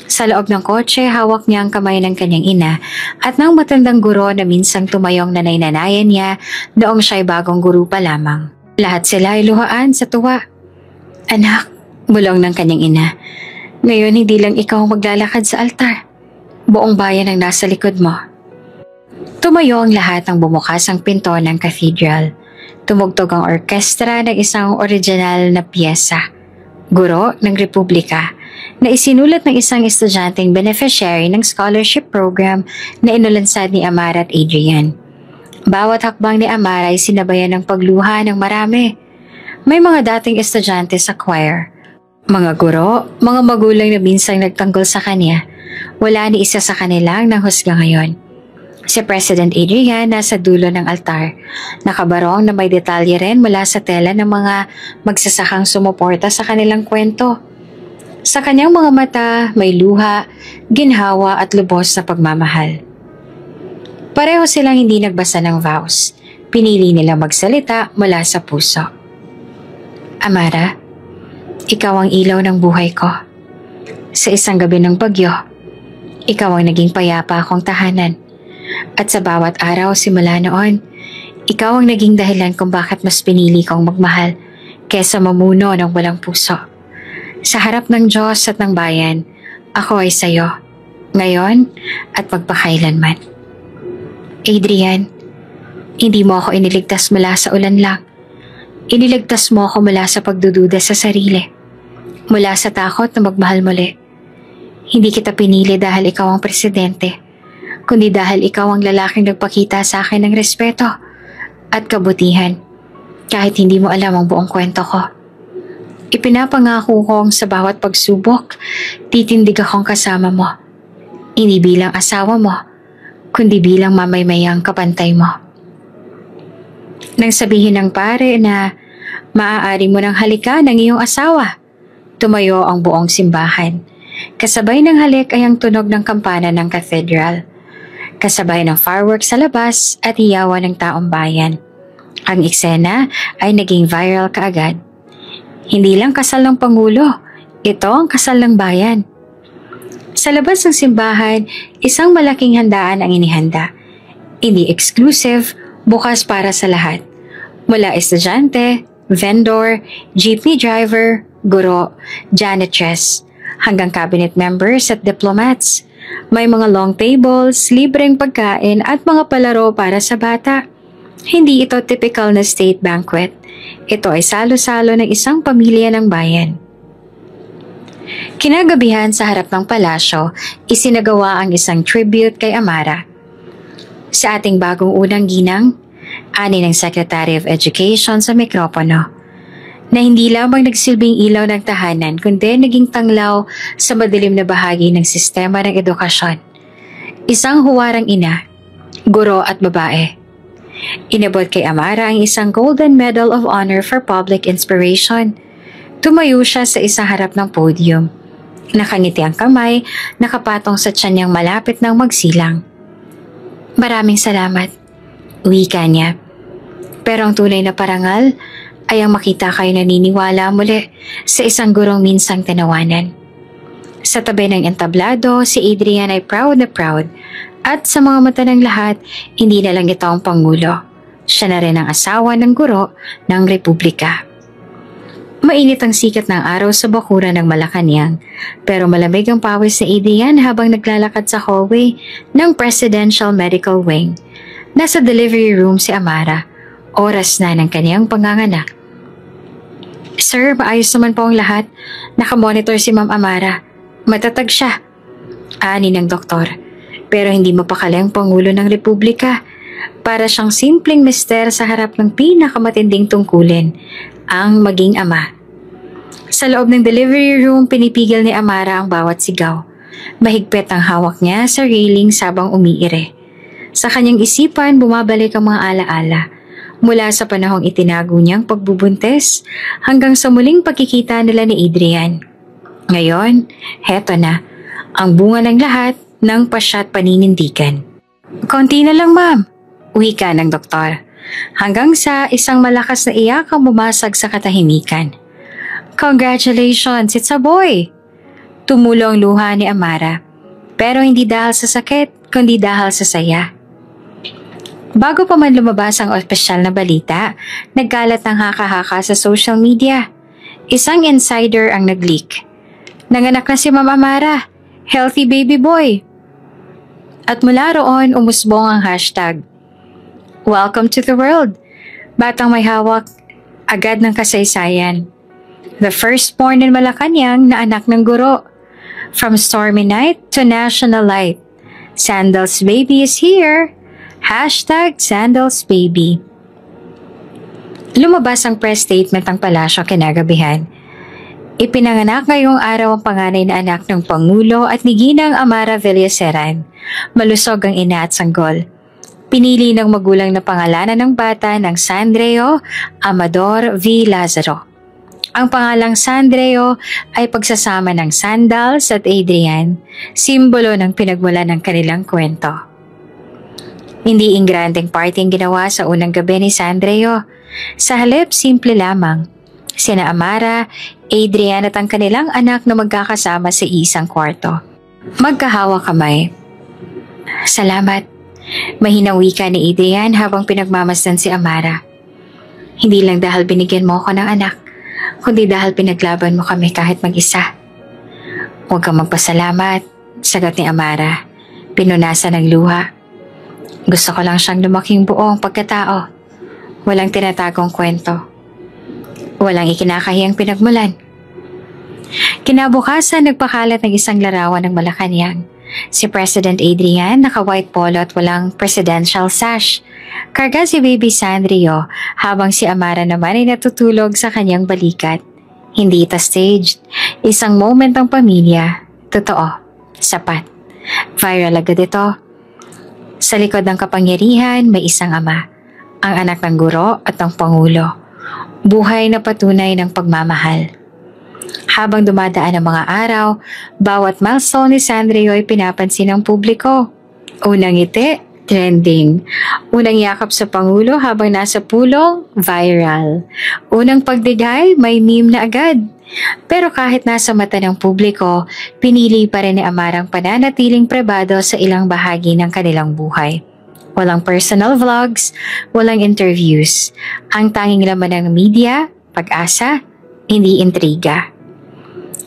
Sa loob ng kotse, hawak niya ang kamay ng kanyang ina at ng matandang guro na minsang tumayong nanay-nanayan niya noong siya'y bagong guro pa lamang. Lahat sila ay luhaan sa tuwa. Anak, bulong ng kanyang ina. Ngayon hindi lang ikaw maglalakad sa altar. Buong bayan ang nasa likod mo. Tumayo ang lahat ng bumukas ang pinto ng cathedral. Tumugtog ang orkestra ng isang original na piyesa, Guro ng Republika, na isinulat ng isang estudyanteng beneficiary ng scholarship program na inulansad ni Amara at Adrian. Bawat hakbang ni Amara ay sinabayan ng pagluha ng marami. May mga dating estudyante sa choir, mga guro, mga magulang na minsang nagtanggol sa kanya. Wala ni isa sa kanilang nang husga ngayon. Si President Adrian nasa dulo ng altar, nakabarong na may detalye rin mula sa tela ng mga magsasakang sumuporta sa kanilang kwento. Sa kanyang mga mata may luha, ginhawa at lubos na pagmamahal. Pareho silang hindi nagbasa ng vows. Pinili nilang magsalita mula sa puso. Amara, ikaw ang ilaw ng buhay ko. Sa isang gabi ng bagyo, ikaw ang naging payapa akong tahanan. At sa bawat araw simula noon, ikaw ang naging dahilan kung bakit mas pinili kong magmahal kesa mamuno ng walang puso. Sa harap ng Diyos at ng bayan, ako ay sayo, ngayon at magpakailanman. Adrian, hindi mo ako iniligtas mula sa ulan lang. Iniligtas mo ako mula sa pagdududa sa sarili, mula sa takot na magmahal muli. Hindi kita pinili dahil ikaw ang presidente, kundi dahil ikaw ang lalaking nagpakita sa akin ng respeto at kabutihan kahit hindi mo alam ang buong kwento ko. Ipinapangako kong sa bawat pagsubok, titindig akong kasama mo. Hindi bilang asawa mo, kundi bilang mamaymayang kapantay mo. Nang sabihin ng pare na maaari mo nang halikan ng iyong asawa, tumayo ang buong simbahan. Kasabay ng halik ay ang tunog ng kampana ng cathedral. Kasabay ng fireworks sa labas at hiyawan ng taong bayan. Ang eksena ay naging viral kaagad. Hindi lang kasal ng Pangulo, ito ang kasal ng bayan. Sa labas ng simbahan, isang malaking handaan ang inihanda. Hindi exclusive, bukas para sa lahat. Mula estudyante, vendor, jeepney driver, guro, janitress, hanggang cabinet members at diplomats. May mga long tables, libreng pagkain at mga palaro para sa bata. Hindi ito typical na state banquet. Ito ay salo-salo ng isang pamilya ng bayan. Kinagabihan sa harap ng palasyo, isinagawa ang isang tribute kay Amara. Sa ating bagong unang ginang, ani ng Secretary of Education sa mikropono, na hindi lamang nagsilbing ilaw ng tahanan kundi naging tanglaw sa madilim na bahagi ng sistema ng edukasyon. Isang huwarang ina, guro at babae. Inabot kay Amara ang isang Golden Medal of Honor for Public Inspiration. Tumayo siya sa isang harap ng podium. Nakangiti ang kamay, nakapatong sa tiyan niyang malapit ng magsilang. Maraming salamat, wika niya. Pero ang tunay na parangal ay ang makita kayo naniniwala muli sa isang gurong minsang tinawanan. Sa tabi ng entablado, si Adrian ay proud na proud at sa mga mata ng lahat, hindi na lang ito ang Pangulo. Siya na rin ang asawa ng guro ng Republika. Mainit ang sikat ng araw sa bakuran ng Malacanang, pero malamig ang pawis ni Adrian habang naglalakad sa hallway ng Presidential Medical Wing. Nasa delivery room si Amara. Oras na ng kaniyang panganganak. Sir, maayos naman po ang lahat. Nakamonitor si Ma'am Amara. Matatag siya. Ani ng doktor. Pero hindi mapakali ang Pangulo ng Republika. Para siyang simpleng mister sa harap ng pinakamatinding tungkulin, ang maging ama. Sa loob ng delivery room, pinipigil ni Amara ang bawat sigaw. Mahigpit ang hawak niya sa railing sabang umiire. Sa kanyang isipan, bumabalik ang mga alaala. Mula sa panahong itinago niyang pagbubuntis hanggang sa muling pagkikita nila ni Adrian. Ngayon, heto na, ang bunga ng lahat ng pasya't paninindigan. Konti na lang, ma'am, wika ng doktor. Hanggang sa isang malakas na iyak ang bumasag sa katahimikan. Congratulations, it's a boy! Tumulo ang luha ni Amara, pero hindi dahil sa sakit, kundi dahil sa saya. Bago pa man lumabas ang opisyal na balita, nagkalat ng haka-haka sa social media. Isang insider ang nag-leak. Nanganak na si Ma'am Amara, healthy baby boy. At mula roon umusbong ang hashtag. Welcome to the world! Batang may hawak agad ng kasaysayan. The firstborn in Malacanang na anak ng guro. From stormy night to national light. Sandals baby is here! Hashtag Sandals baby. Lumabas ang press statement ng palasyo kinagabihan. Ipinanganak ngayong araw ang panganay na anak ng Pangulo at ni Ginang Amara Villaseran. Malusog ang ina at sanggol. Pinili ng magulang na pangalanan ng bata ng Sandreo Amador V. Lazaro. Ang pangalang Sandreo ay pagsasama ng Sandals at Adrian, simbolo ng pinagmulan ng kanilang kwento. Hindi ingrandeng party ang ginawa sa unang gabi ni Sandreo. Sa halip, simple lamang. Sina Amara, Adrian at ang kanilang anak na magkakasama sa isang kwarto. Magkahawak kamay. Salamat. Mahinang wika ni Adrian habang pinagmamasdan si Amara. Hindi lang dahil binigyan mo ako ng anak, kundi dahil pinaglaban mo kami kahit mag-isa. Huwag kang magpasalamat, sagot ni Amara. Pinunasan ng luha. Gusto ko lang siyang lumaking buong pagkatao. Walang tinatagong kwento. Walang ikinakahiyang pinagmulan. Kinabukasan, nagpakalat ng isang larawan ng Malacanang. Si President Adrian naka-white polo at walang presidential sash. Karga si baby Sandreo habang si Amara naman ay natutulog sa kanyang balikat. Hindi ito staged. Isang moment ng pamilya. Totoo. Sapat. Viral agad ito. Sa likod ng kapangyarihan may isang ama. Ang anak ng guro at ng Pangulo. Buhay na patunay ng pagmamahal. Habang dumadaan ang mga araw, bawat milestone ni Sandreo ay pinapansin ng publiko. Unang ngiti, trending. Unang yakap sa Pangulo habang nasa pulong, viral. Unang pagdigay, may meme na agad. Pero kahit nasa mata ng publiko, pinili pa rin ni Amarang pananatiling pribado sa ilang bahagi ng kanilang buhay. Walang personal vlogs, walang interviews. Ang tanging laman ng media, pag-asa, hindi intriga.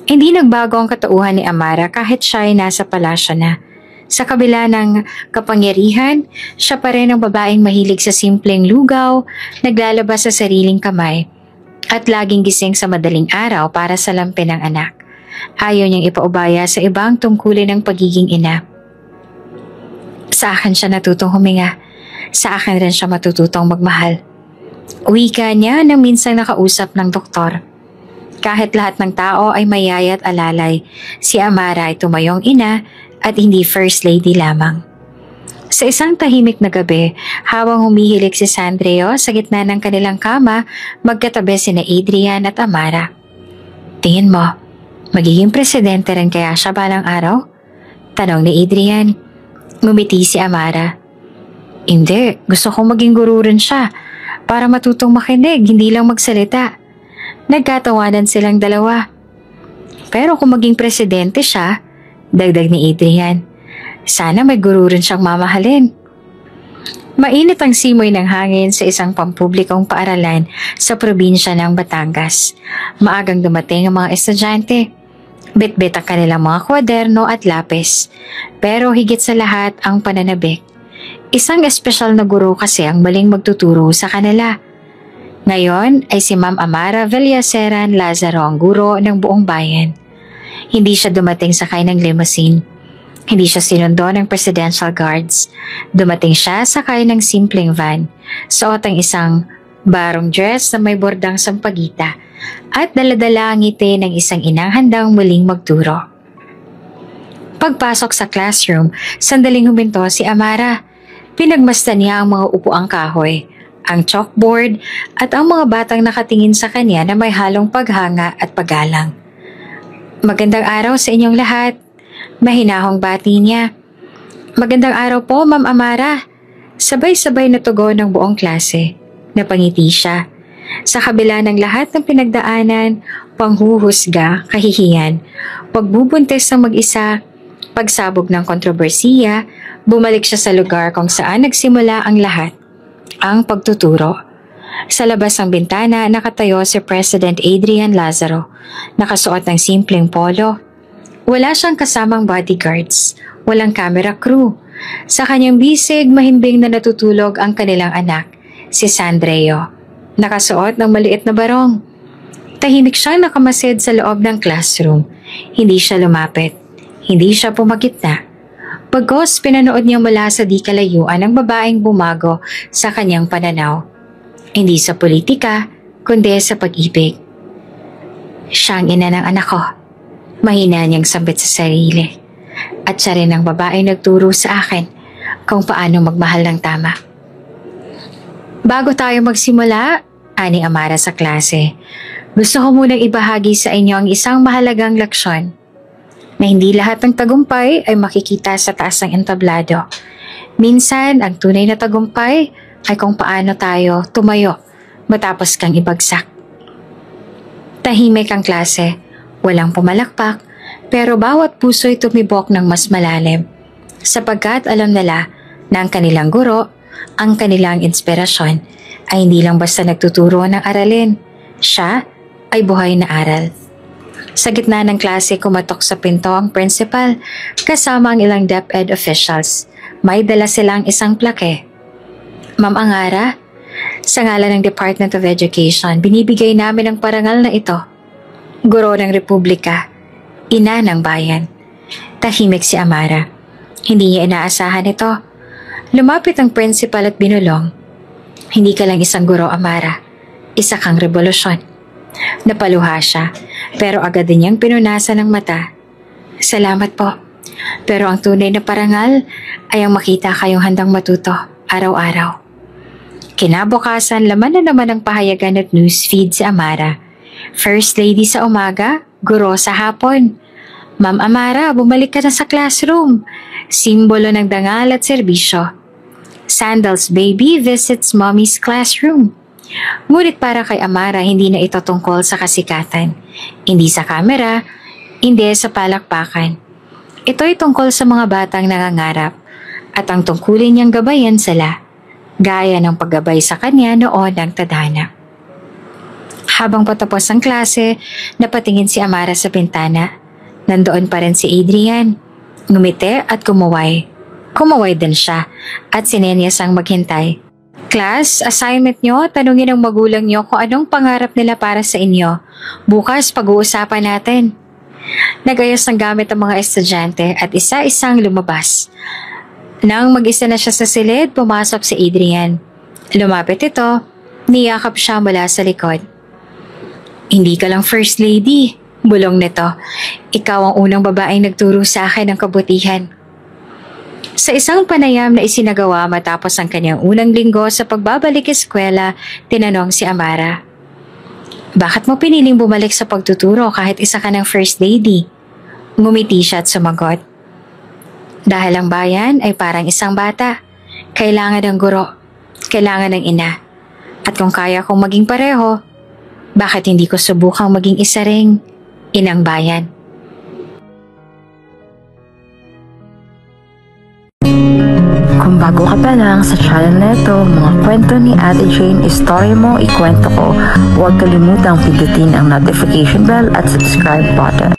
Hindi nagbago ang katauhan ni Amara kahit siya ay nasa palasyo na. Sa kabila ng kapangyarihan, siya pa rin ang babaeng mahilig sa simpleng lugaw, naglalabas sa sariling kamay, at laging gising sa madaling araw para sa lampi ng anak. Ayaw niyang ipaubaya sa ibang tungkulin ng pagiging ina. Sa akin siya natutong huminga. Sa akin rin siya matututong magmahal. Wika niya nang minsang nakausap ng doktor. Kahit lahat ng tao ay mayaya at alalay, si Amara ay tumayong ina at hindi first lady lamang. Sa isang tahimik na gabi, habang humihilik si Sandreo sa gitna ng kanilang kama, magkatabi sina Adrian at Amara. Tingin mo, magiging presidente rin kaya siya balang araw? Tanong ni Adrian. Ngumiti si Amara. Hindi, gusto kong maging guru rin siya para matutong makinig, hindi lang magsalita. Nagkatawanan silang dalawa. Pero kung maging presidente siya, dagdag ni Adrian, sana may guru rin siyang mamahalin. Mainit ang simoy ng hangin sa isang pampublikong paaralan sa probinsya ng Batangas. Maagang dumating ang mga estudyante. Bit-bit ang kanilang mga kwaderno at lapis. Pero higit sa lahat ang pananabik. Isang espesyal na guru kasi ang maling magtuturo sa kanila. Ngayon ay si Ma'am Amara Villaseran Lazaro ang guro ng buong bayan. Hindi siya dumating sakay ng limousine. Hindi siya sinundo ng presidential guards. Dumating siya sakay ng simpleng van. Suot ang isang barong dress na may bordang sampagita at daladala ang ngiti ng isang inang handang muling magturo. Pagpasok sa classroom, sandaling huminto si Amara. Pinagmasdan niya ang mga upuang kahoy, ang chalkboard at ang mga batang nakatingin sa kanya na may halong paghanga at paggalang. Magandang araw sa inyong lahat. Mahinahong bati niya. Magandang araw po, Ma'am Amara. Sabay-sabay na tugon ng buong klase. Napangiti siya. Sa kabila ng lahat ng pinagdaanan, panghuhusga, kahihiyan, pagbubuntis ng mag-isa, pagsabog ng kontrobersiya, bumalik siya sa lugar kung saan nagsimula ang lahat. Ang pagtuturo. Sa labas ng bintana, nakatayo si President Adrian Lazaro, nakasuot ng simpleng polo. Wala siyang kasamang bodyguards, walang camera crew, Sa kanyang bisig, mahimbing na natutulog ang kanilang anak, si Sandreo. Nakasuot ng maliit na barong. Tahimik siyang nakamasid sa loob ng classroom. Hindi siya lumapit. Hindi siya pumagitna. Pagkos, pinanood niya mula sa di kalayuan ang babaeng bumago sa kanyang pananaw. Hindi sa politika, kundi sa pag-ibig. Siya ang ina ng anak ko. Mahina niyang sambit sa sarili. At siya rin ang babaeng nagturo sa akin kung paano magmahal ng tama. Bago tayo magsimula, ani Amara sa klase, gusto ko munang ibahagi sa inyo ang isang mahalagang leksyon na hindi lahat ng tagumpay ay makikita sa taas ng entablado. Minsan, ang tunay na tagumpay ay kung paano tayo tumayo matapos kang ibagsak. Tahimik ang klase, walang pumalakpak, pero bawat puso'y tumibok ng mas malalim sapagkat alam nila na ang kanilang guro, ang kanilang inspirasyon ay hindi lang basta nagtuturo ng aralin. Siya ay buhay na aral. Sa gitna ng klase, kumatok sa pinto ang principal kasama ang ilang DepEd officials. May dala silang isang plake. Ma'am Angara, sa ngalan ng Department of Education, binibigay namin ang parangal na ito. Guro ng Republika, ina ng bayan. Tahimik si Amara. Hindi niya inaasahan ito. Lumapit ang principal at binulong. Hindi ka lang isang guro, Amara. Isa kang revolusyon. Napaluha siya, pero agad din niyang pinunasan ng mata. Salamat po. Pero ang tunay na parangal ay ang makita kayong handang matuto araw-araw. Kinabukasan, laman na naman ang pahayagan at newsfeed si Amara. First lady sa umaga, guro sa hapon. Ma'am Amara, bumalik ka na sa classroom. Simbolo ng dangal at serbisyo. Sandals baby visits mommy's classroom. Ngunit para kay Amara, hindi na ito tungkol sa kasikatan. Hindi sa kamera, hindi sa palakpakan. Ito'y tungkol sa mga batang nangangarap at ang tungkulin niyang gabayan sila, gaya ng paggabay sa kanya noon ng tadhana. Habang patapos ang klase, napatingin si Amara sa bintana. Nandoon pa rin si Adrian. Ngumiti at kumuway. Kumuway din siya at sinenyas ang maghintay. Class, assignment nyo, tanungin ng magulang nyo kung anong pangarap nila para sa inyo. Bukas pag-uusapan natin. Nag-ayos ng gamit ang mga estudyante at isa-isang lumabas. Nang mag-isa na siya sa silid, pumasok si Adrian. Lumapit ito, niyakap siya mula sa likod. Hindi ka lang first lady, bulong nito. Ikaw ang unang babaeng nagturo sa akin ng kabutihan. Sa isang panayam na isinagawa matapos ang kanyang unang linggo sa pagbabalik eskwela, tinanong si Amara. Bakit mo piniling bumalik sa pagtuturo kahit isa ka ng first lady? Ngumiti siya at sumagot. Dahil ang bayan ay parang isang bata. Kailangan ng guro, kailangan ng ina. At kung kaya kong maging pareho, bakit hindi ko subukang maging isa ring inang bayan? Kung bago ka pa lang sa channel na ito, mga kwento ni Ate Jane, Story Mo, Ikwento Ko, huwag kalimutang pindutin ang notification bell at subscribe button.